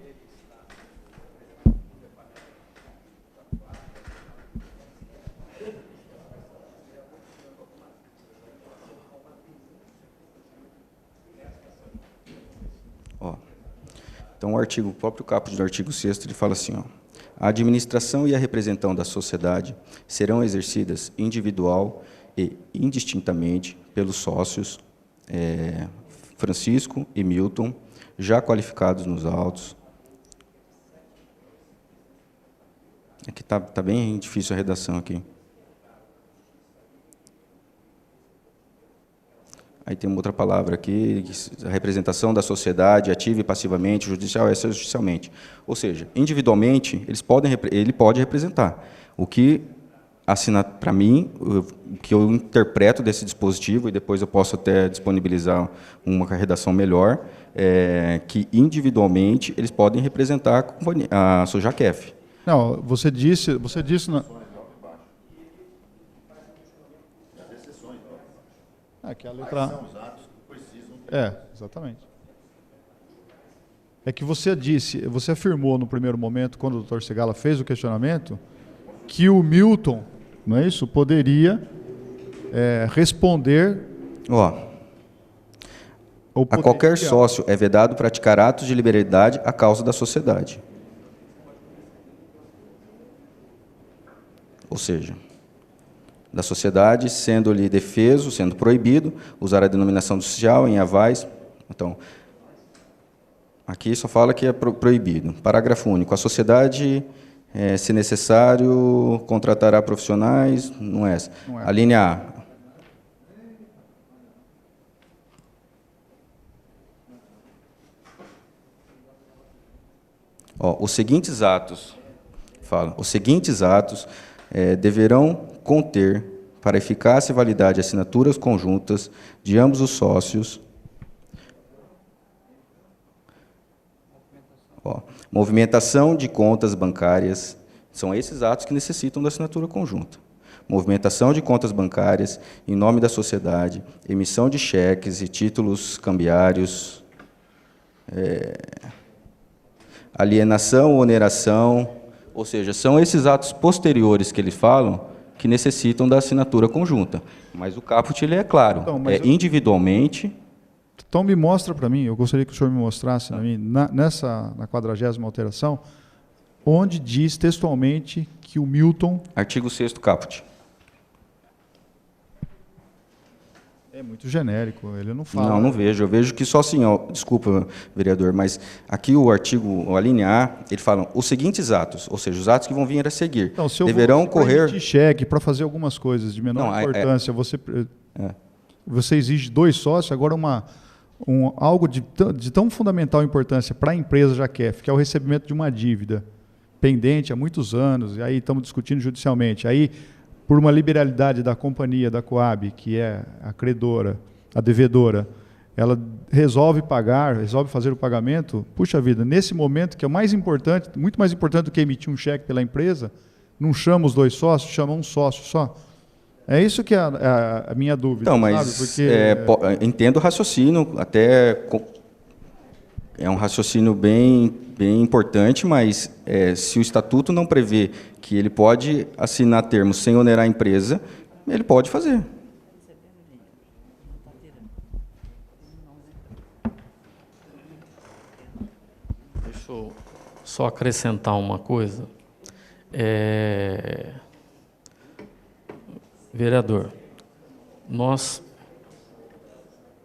Então, o próprio caput do artigo 6º, ele fala assim, a administração e a representação da sociedade serão exercidas individual e indistintamente pelos sócios Francisco e Milton, já qualificados nos autos. Aqui está bem difícil a redação aqui. Aí tem uma outra palavra aqui, a representação da sociedade, ativa e passivamente, judicial e extrajudicialmente. Ou seja, individualmente, ele pode representar. O que assina para mim, o que eu interpreto desse dispositivo, e depois eu posso até disponibilizar uma redação melhor, é que individualmente eles podem representar a Sojaquef. Não, você disse que a letra A. São os atos que precisam. Exatamente. É que você afirmou no primeiro momento, quando o Dr. Segala fez o questionamento, que o Milton, não é isso, poderia responder. A qualquer sócio é vedado praticar atos de liberalidade à causa da sociedade. Ou seja, da sociedade, sendo-lhe defeso, sendo proibido, usar a denominação social em avais. Então, aqui só fala que é proibido. Parágrafo único. A sociedade, se necessário, contratará profissionais. Não é essa. Não é. A linha A. Os seguintes atos, deverão conter, para eficácia e validade, assinaturas conjuntas de ambos os sócios. Movimentação de contas bancárias. São esses atos que necessitam da assinatura conjunta. Movimentação de contas bancárias em nome da sociedade, emissão de cheques e títulos cambiários, alienação, oneração, ou seja, são esses atos posteriores que eles falam que necessitam da assinatura conjunta. Mas o caput, ele é claro, Então, individualmente. Então, me mostra para mim, eu gostaria que o senhor me mostrasse na 40ª alteração, onde diz textualmente que o Milton... Artigo 6º caput. É muito genérico, ele não fala. Não vejo. Eu vejo que só assim, desculpa, vereador, mas aqui o artigo, a linha A, ele fala os seguintes atos, ou seja, os atos que vão vir a seguir, então, se eu deverão vou correr... emitir cheque para fazer algumas coisas de menor importância, você exige 2 sócios, agora algo de tão fundamental importância para a empresa Jaquef, que é o recebimento de uma dívida pendente há muitos anos, e aí estamos discutindo judicialmente, aí por uma liberalidade da companhia, da Coab, que é a credora, a devedora, ela resolve pagar, resolve fazer o pagamento, puxa vida, nesse momento que é o mais importante, muito mais importante do que emitir um cheque pela empresa, não chama os 2 sócios, chama um sócio só. É isso que é a minha dúvida. Então, mas sabe? Porque, entendo o raciocínio, até é um raciocínio bem importante, mas se o estatuto não prevê que ele pode assinar termos sem onerar a empresa, ele pode fazer. Deixa eu só acrescentar uma coisa. Vereador, nós,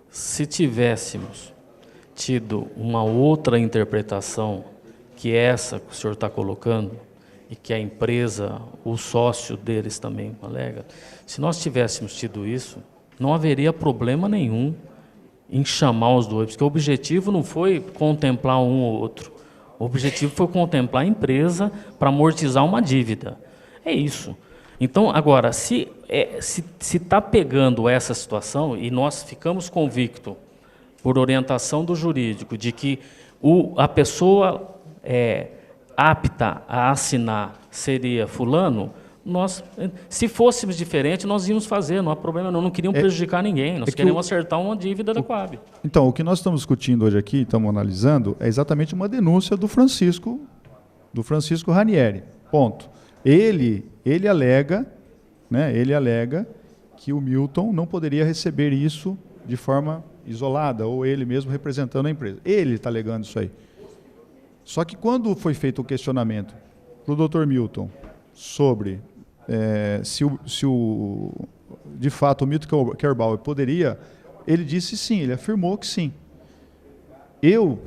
se tivéssemos tido uma outra interpretação que essa que o senhor está colocando, e que a empresa, o sócio deles também alega, se nós tivéssemos tido isso, não haveria problema nenhum em chamar os 2, porque o objetivo não foi contemplar um ou outro. O objetivo foi contemplar a empresa para amortizar uma dívida. É isso. Então, agora, se está pegando essa situação, e nós ficamos convictos, por orientação do jurídico, de que a pessoa apta a assinar seria fulano, nós, se fôssemos diferentes, nós íamos fazer, não há problema não queríamos prejudicar ninguém, nós queremos acertar uma dívida da Coab. Então, o que nós estamos discutindo hoje aqui, estamos analisando, é exatamente uma denúncia do Francisco Ranieri, ponto. Ele alega, né, que o Milton não poderia receber isso de forma isolada, ou ele mesmo representando a empresa. Ele está alegando isso aí. Só que quando foi feito o questionamento para o Dr. Milton sobre de fato o Milton Kerbauer poderia, ele disse sim, ele afirmou que sim. Eu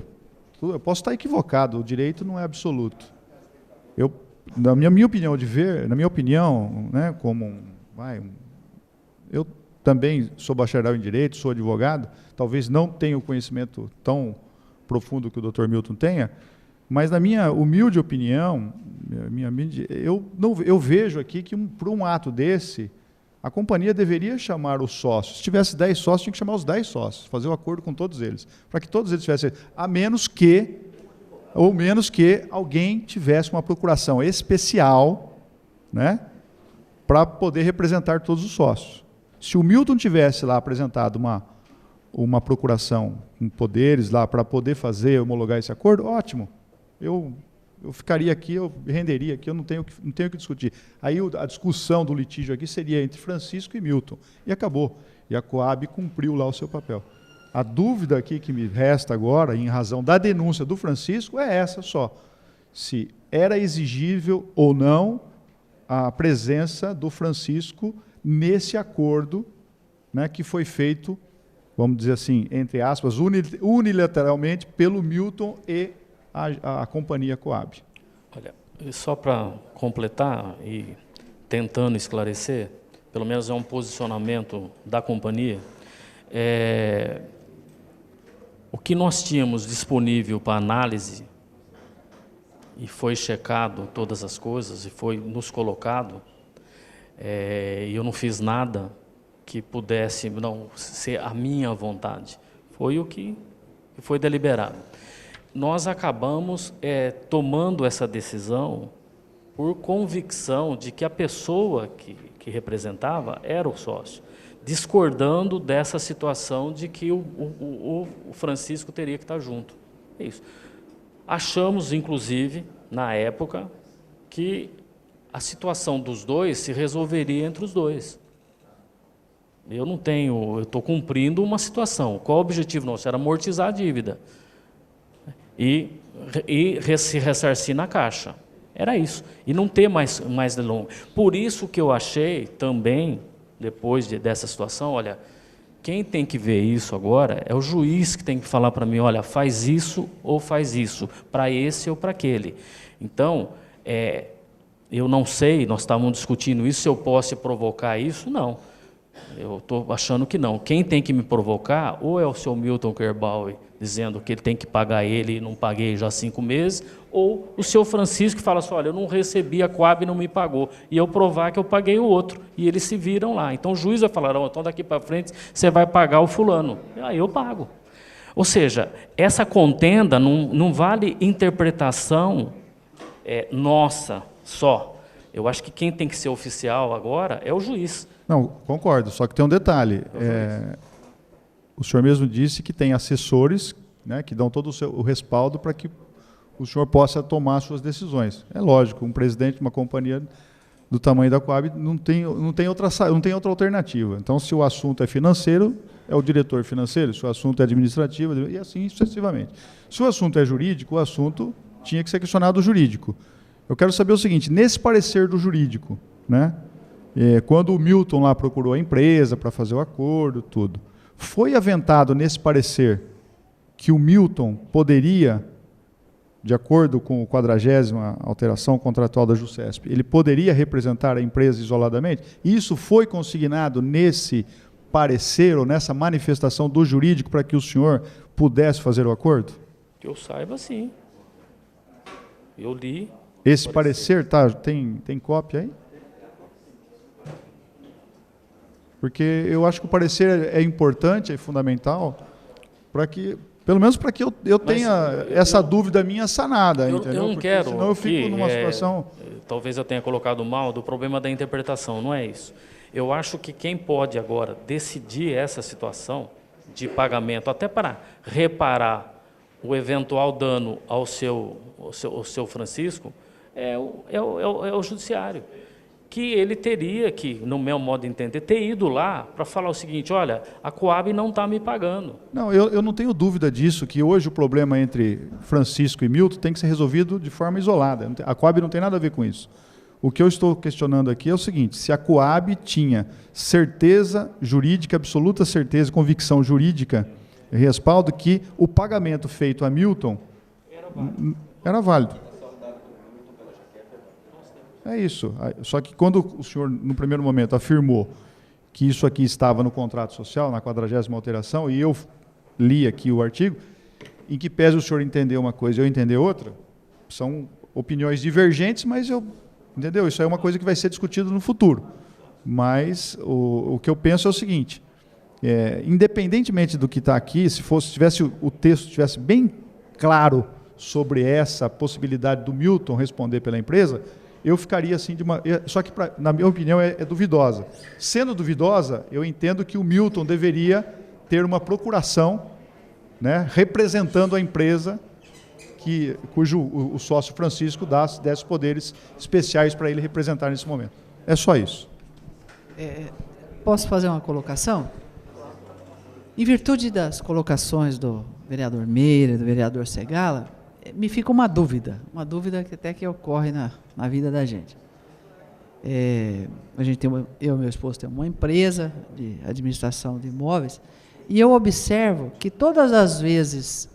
posso estar equivocado, o direito não é absoluto. Na minha opinião, né, eu também sou bacharel em direito, sou advogado, talvez não tenha o conhecimento tão profundo que o Dr. Milton tenha, mas na minha humilde opinião, eu vejo aqui que por um ato desse, a companhia deveria chamar os sócios. Se tivesse 10 sócios, tinha que chamar os 10 sócios, fazer um acordo com todos eles, para que todos eles tivessem, a menos que alguém tivesse uma procuração especial, né, para poder representar todos os sócios. Se o Milton tivesse lá apresentado uma procuração com poderes lá para poder fazer, homologar esse acordo, ótimo. Eu ficaria aqui, eu renderia aqui, eu não tenho que discutir. Aí a discussão do litígio aqui seria entre Francisco e Milton. E acabou. E a Coab cumpriu lá o seu papel. A dúvida aqui que me resta agora, em razão da denúncia do Francisco, é essa só. Se era exigível ou não a presença do Francisco nesse acordo, né, que foi feito, vamos dizer assim, entre aspas, unilateralmente pelo Milton e a companhia Coab. Olha, só para completar e tentando esclarecer, pelo menos é um posicionamento da companhia, o que nós tínhamos disponível para análise, e foi checado todas as coisas, e foi nos colocado, e eu não fiz nada que pudesse não ser a minha vontade. Foi o que foi deliberado. Nós acabamos tomando essa decisão por convicção de que a pessoa que representava era o sócio, discordando dessa situação de que o Francisco teria que estar junto. É isso. Achamos, inclusive, na época, que a situação dos dois se resolveria entre os dois. Eu estou cumprindo uma situação. Qual o objetivo nosso? Era amortizar a dívida e se ressarcir na caixa. Era isso. E não ter mais delongas. Por isso que eu achei também, depois dessa situação, olha, quem tem que ver isso agora é o juiz que tem que falar para mim, olha, faz isso ou faz isso, para esse ou para aquele. Então, eu não sei, nós estávamos discutindo isso, se eu posso provocar isso, não. Eu estou achando que não. Quem tem que me provocar ou é o seu Milton Kerbauer, dizendo que ele tem que pagar ele e não paguei já 5 meses, ou o seu Francisco que fala assim, olha, eu não recebi a Coab e não me pagou, e eu provar que eu paguei o outro, e eles se viram lá. Então o juiz vai falar, não, então daqui para frente você vai pagar o fulano. Aí eu pago. Ou seja, essa contenda não vale interpretação nossa só. Eu acho que quem tem que ser oficial agora é o juiz. Não, concordo, só que tem um detalhe. O senhor mesmo disse que tem assessores, né, que dão todo o respaldo para que o senhor possa tomar suas decisões. É lógico, um presidente de uma companhia do tamanho da Coab não tem outra alternativa. Então, se o assunto é financeiro, é o diretor financeiro, se o assunto é administrativo, e assim sucessivamente. Se o assunto é jurídico, o assunto tinha que ser questionado jurídico. Eu quero saber o seguinte, nesse parecer do jurídico, né, quando o Milton lá procurou a empresa para fazer o acordo, tudo, foi aventado nesse parecer que o Milton poderia, de acordo com a 40ª alteração contratual da JUSESP, ele poderia representar a empresa isoladamente? Isso foi consignado nesse parecer ou nessa manifestação do jurídico para que o senhor pudesse fazer o acordo? Que eu saiba, sim. Eu li. Esse parecer tá, tem cópia aí? Porque eu acho que o parecer é importante, é fundamental, para que, pelo menos para que eu tenha essa dúvida minha sanada, entendeu? Eu não porque quero. senão eu fico numa situação. Talvez eu tenha colocado mal do problema da interpretação, não é isso. Eu acho que quem pode agora decidir essa situação de pagamento, até para reparar o eventual dano ao seu Francisco, é o judiciário. Que ele teria que, no meu modo de entender, ter ido lá para falar o seguinte, olha, a Coab não está me pagando. Não, eu não tenho dúvida disso, que hoje o problema entre Francisco e Milton tem que ser resolvido de forma isolada. A Coab não tem nada a ver com isso. O que eu estou questionando aqui é o seguinte, se a Coab tinha certeza jurídica, absoluta certeza, convicção jurídica, respaldo que o pagamento feito a Milton era válido. É isso. Só que quando o senhor, no primeiro momento, afirmou que isso aqui estava no contrato social, na 40ª alteração, e eu li aqui o artigo, em que pese o senhor entender uma coisa e eu entender outra, são opiniões divergentes, mas entendeu? Isso é uma coisa que vai ser discutida no futuro. Mas o que eu penso é o seguinte, independentemente do que está aqui, se tivesse o texto tivesse bem claro sobre essa possibilidade do Milton responder pela empresa, eu ficaria assim só que, na minha opinião, é duvidosa. Sendo duvidosa, eu entendo que o Milton deveria ter uma procuração, né, representando a empresa cujo o sócio Francisco desse poderes especiais para ele representar nesse momento. É só isso. Posso fazer uma colocação? Em virtude das colocações do vereador Meira, do vereador Segala, me fica uma dúvida que até que ocorre na vida da gente. A gente eu e meu esposo temos uma empresa de administração de imóveis e eu observo que todas as vezes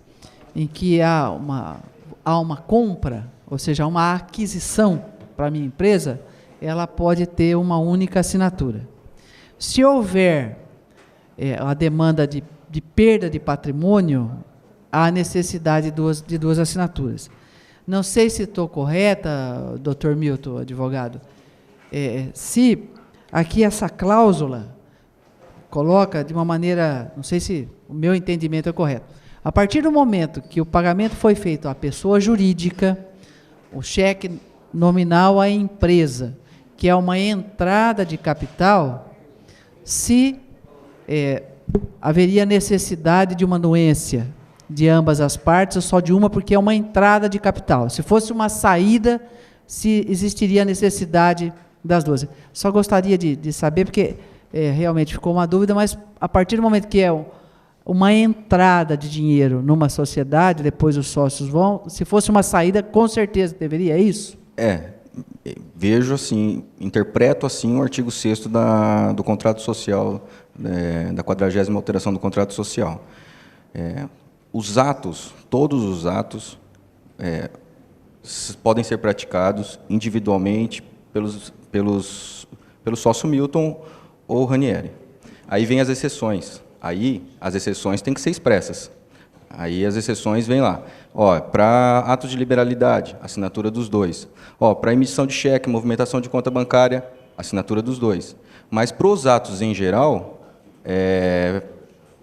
em que há uma compra, ou seja, uma aquisição para a minha empresa, ela pode ter uma única assinatura. Se houver a demanda de perda de patrimônio, há necessidade de duas assinaturas. Não sei se estou correta, doutor Milton, advogado, se aqui essa cláusula coloca de uma maneira, não sei se o meu entendimento é correto, a partir do momento que o pagamento foi feito à pessoa jurídica, o cheque nominal à empresa, que é uma entrada de capital, se haveria necessidade de uma anuência de ambas as partes, ou só de uma, porque é uma entrada de capital. Se fosse uma saída, se existiria a necessidade das duas. Só gostaria de saber, porque realmente ficou uma dúvida, mas a partir do momento que é uma entrada de dinheiro numa sociedade, depois os sócios vão, se fosse uma saída, com certeza deveria, é isso? Vejo assim, interpreto assim o artigo 6º do contrato social, da 40ª alteração do contrato social. Os atos, todos os atos, podem ser praticados individualmente pelo sócio Milton ou Ranieri. Aí vem as exceções. Aí as exceções têm que ser expressas. Aí as exceções vêm lá. Para atos de liberalidade, assinatura dos dois. Para emissão de cheque, movimentação de conta bancária, assinatura dos dois. Mas para os atos em geral,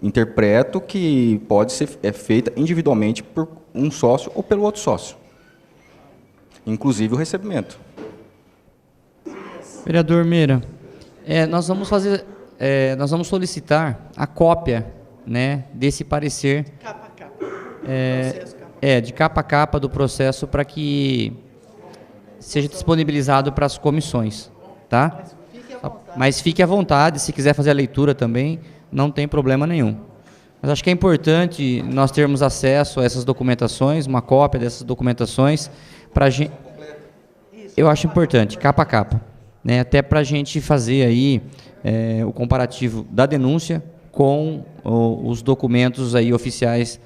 interpreto que pode ser feita individualmente por um sócio ou pelo outro sócio. Inclusive o recebimento. Vereador Meira, nós vamos solicitar a cópia, né, desse parecer Capa a capa. de capa a capa do processo para que seja disponibilizado para as comissões, tá? Mas fique à vontade, se quiser fazer a leitura também, não tem problema nenhum. Mas acho que é importante nós termos acesso a essas documentações, uma cópia dessas documentações, para a gente. Eu acho importante, capa a capa, né? Até para a gente fazer aí o comparativo da denúncia com os documentos aí oficiais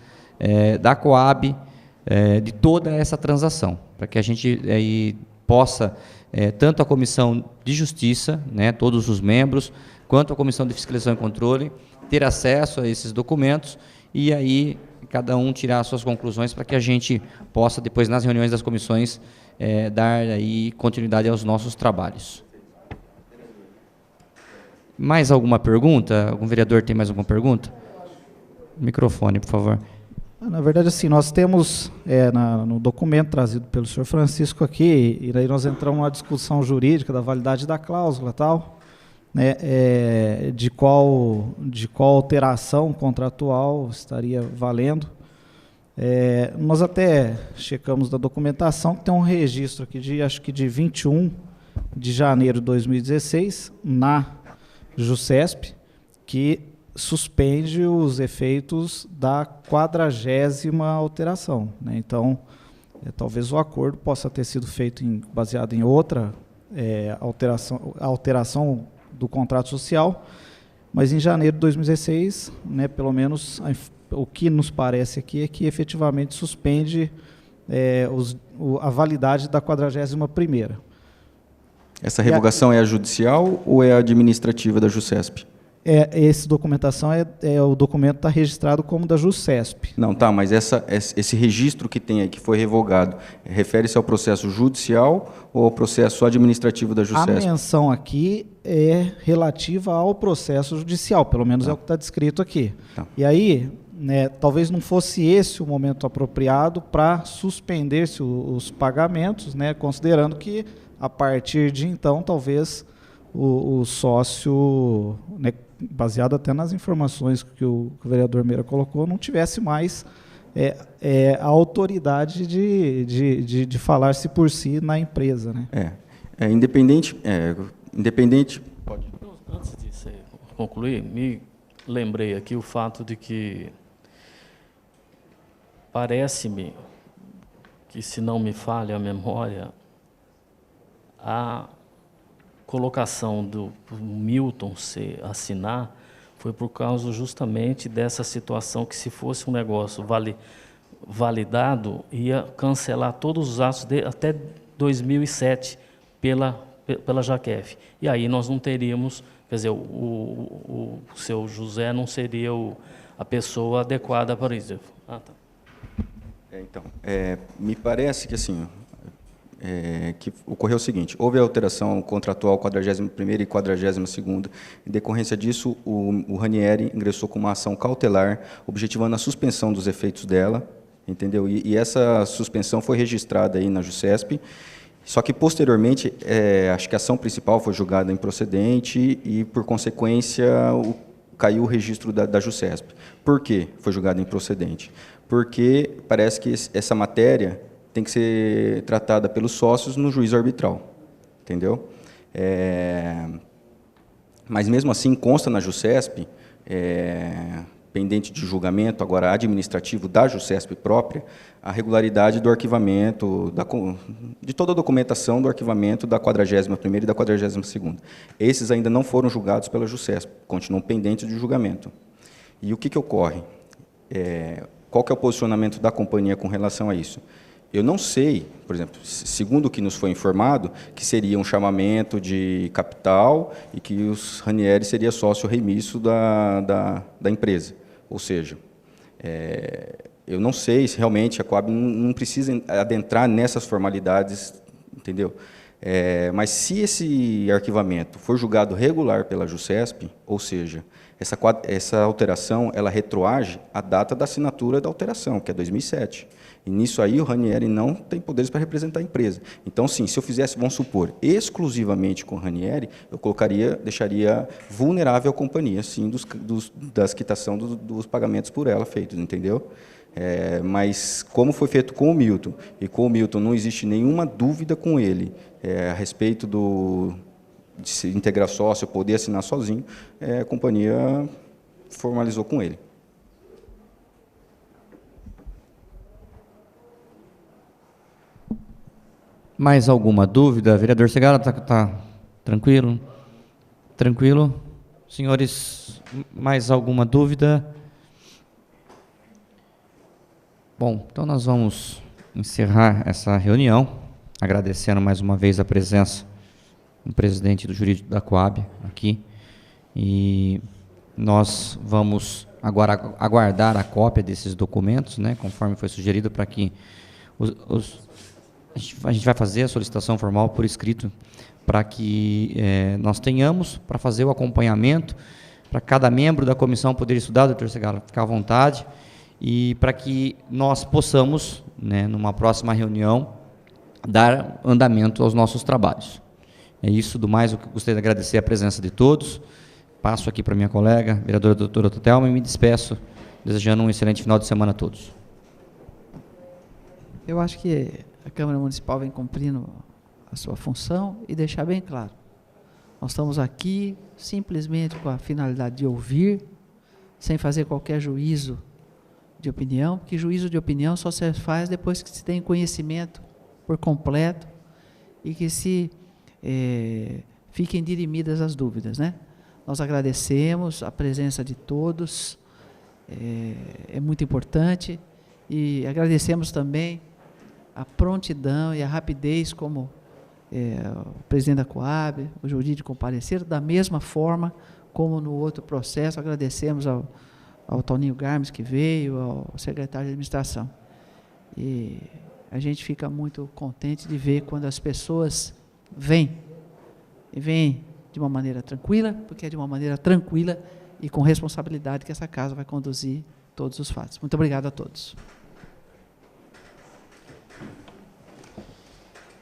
da Coab, de toda essa transação, para que a gente aí possa, tanto a Comissão de Justiça, né, todos os membros, quanto a Comissão de Fiscalização e Controle, ter acesso a esses documentos e aí cada um tirar as suas conclusões para que a gente possa, depois, nas reuniões das comissões, dar aí continuidade aos nossos trabalhos. Mais alguma pergunta? Algum vereador tem mais alguma pergunta? Microfone, por favor. Na verdade, assim, nós temos no documento trazido pelo senhor Francisco aqui, e daí nós entramos numa discussão jurídica da validade da cláusula e tal, né, de qual alteração contratual estaria valendo. Nós até checamos da documentação, que tem um registro aqui acho que de 21 de janeiro de 2016, na JUSESP, que suspende os efeitos da 40ª alteração, né? Então, talvez o acordo possa ter sido feito baseado em outra alteração do contrato social, mas em janeiro de 2016, né, pelo menos o que nos parece aqui é que efetivamente suspende a validade da 41ª. Essa revogação é a judicial ou é a administrativa da JUSESP? Essa documentação o documento está registrado como da JUSESP. Não, tá, mas esse registro que tem aí, que foi revogado, refere-se ao processo judicial ou ao processo administrativo da JUSESP? A menção aqui é relativa ao processo judicial, pelo menos é o que está descrito aqui. Tá. E aí, né, talvez não fosse esse o momento apropriado para suspender-se os pagamentos, né, considerando que, a partir de então, talvez o sócio, né, baseado até nas informações que o vereador Meira colocou, não tivesse mais a autoridade de falar-se por si na empresa, né? Independente. Pode. Antes de você concluir, me lembrei aqui o fato de que parece-me que, se não me falha a memória, a colocação do Milton se assinar foi por causa justamente dessa situação que, se fosse um negócio validado, ia cancelar todos os atos até 2007 pela JAQEF. E aí nós não teríamos, quer dizer, o seu José não seria a pessoa adequada para isso. Tá. Então, me parece que assim, que ocorreu o seguinte: houve a alteração contratual 41ª e 42ª. Em decorrência disso, o Ranieri ingressou com uma ação cautelar, objetivando a suspensão dos efeitos dela, entendeu? E essa suspensão foi registrada aí na JUSESP. Só que, posteriormente, acho que a ação principal foi julgada improcedente e, por consequência, caiu o registro da JUSESP. Por que foi julgada improcedente? Porque parece que essa matéria tem que ser tratada pelos sócios no juízo arbitral, entendeu? Mas, mesmo assim, consta na JUSESP, pendente de julgamento, agora administrativo da JUSESP própria, a regularidade do arquivamento, de toda a documentação do arquivamento da 41ª e da 42ª. Esses ainda não foram julgados pela JUSESP, continuam pendentes de julgamento. E o que ocorre? Qual que é o posicionamento da companhia com relação a isso? Eu não sei, por exemplo, segundo o que nos foi informado, que seria um chamamento de capital e que os Ranieri seria sócio remisso da empresa. Ou seja, eu não sei se realmente a Coab não precisa adentrar nessas formalidades, entendeu? Mas se esse arquivamento for julgado regular pela JUSESP, ou seja, essa alteração ela retroage à data da assinatura da alteração, que é 2007. E nisso aí o Ranieri não tem poderes para representar a empresa. Então, sim, se eu fizesse, vamos supor, exclusivamente com o Ranieri, eu deixaria vulnerável a companhia, sim, das quitação dos pagamentos por ela feitos, entendeu? Mas como foi feito com o Milton, e com o Milton não existe nenhuma dúvida com ele a respeito de se integrar sócio, poder assinar sozinho, a companhia formalizou com ele. Mais alguma dúvida? Vereador Segala, está tranquilo? Tranquilo? Senhores, mais alguma dúvida? Bom, então nós vamos encerrar essa reunião, agradecendo mais uma vez a presença do presidente do jurídico da Coab aqui. E nós vamos agora aguardar a cópia desses documentos, né, conforme foi sugerido, para que a gente vai fazer a solicitação formal por escrito, para que nós tenhamos, para fazer o acompanhamento, para cada membro da comissão poder estudar, doutor Segala, ficar à vontade, e para que nós possamos, né, numa próxima reunião, dar andamento aos nossos trabalhos. É isso, do mais, eu gostaria de agradecer a presença de todos. Passo aqui para minha colega, vereadora doutora Thelma, e me despeço, desejando um excelente final de semana a todos. Eu acho que a Câmara Municipal vem cumprindo a sua função e deixar bem claro. Nós estamos aqui simplesmente com a finalidade de ouvir, sem fazer qualquer juízo de opinião, porque juízo de opinião só se faz depois que se tem conhecimento por completo e que se fiquem dirimidas as dúvidas, né? Nós agradecemos a presença de todos, é muito importante, e agradecemos também a prontidão e a rapidez como o presidente da Coab, o jurídico compareceram, da mesma forma como no outro processo. Agradecemos ao Toninho Garmes que veio, ao secretário de administração. E a gente fica muito contente de ver quando as pessoas vêm, e vêm de uma maneira tranquila, porque é de uma maneira tranquila e com responsabilidade que essa casa vai conduzir todos os fatos. Muito obrigado a todos.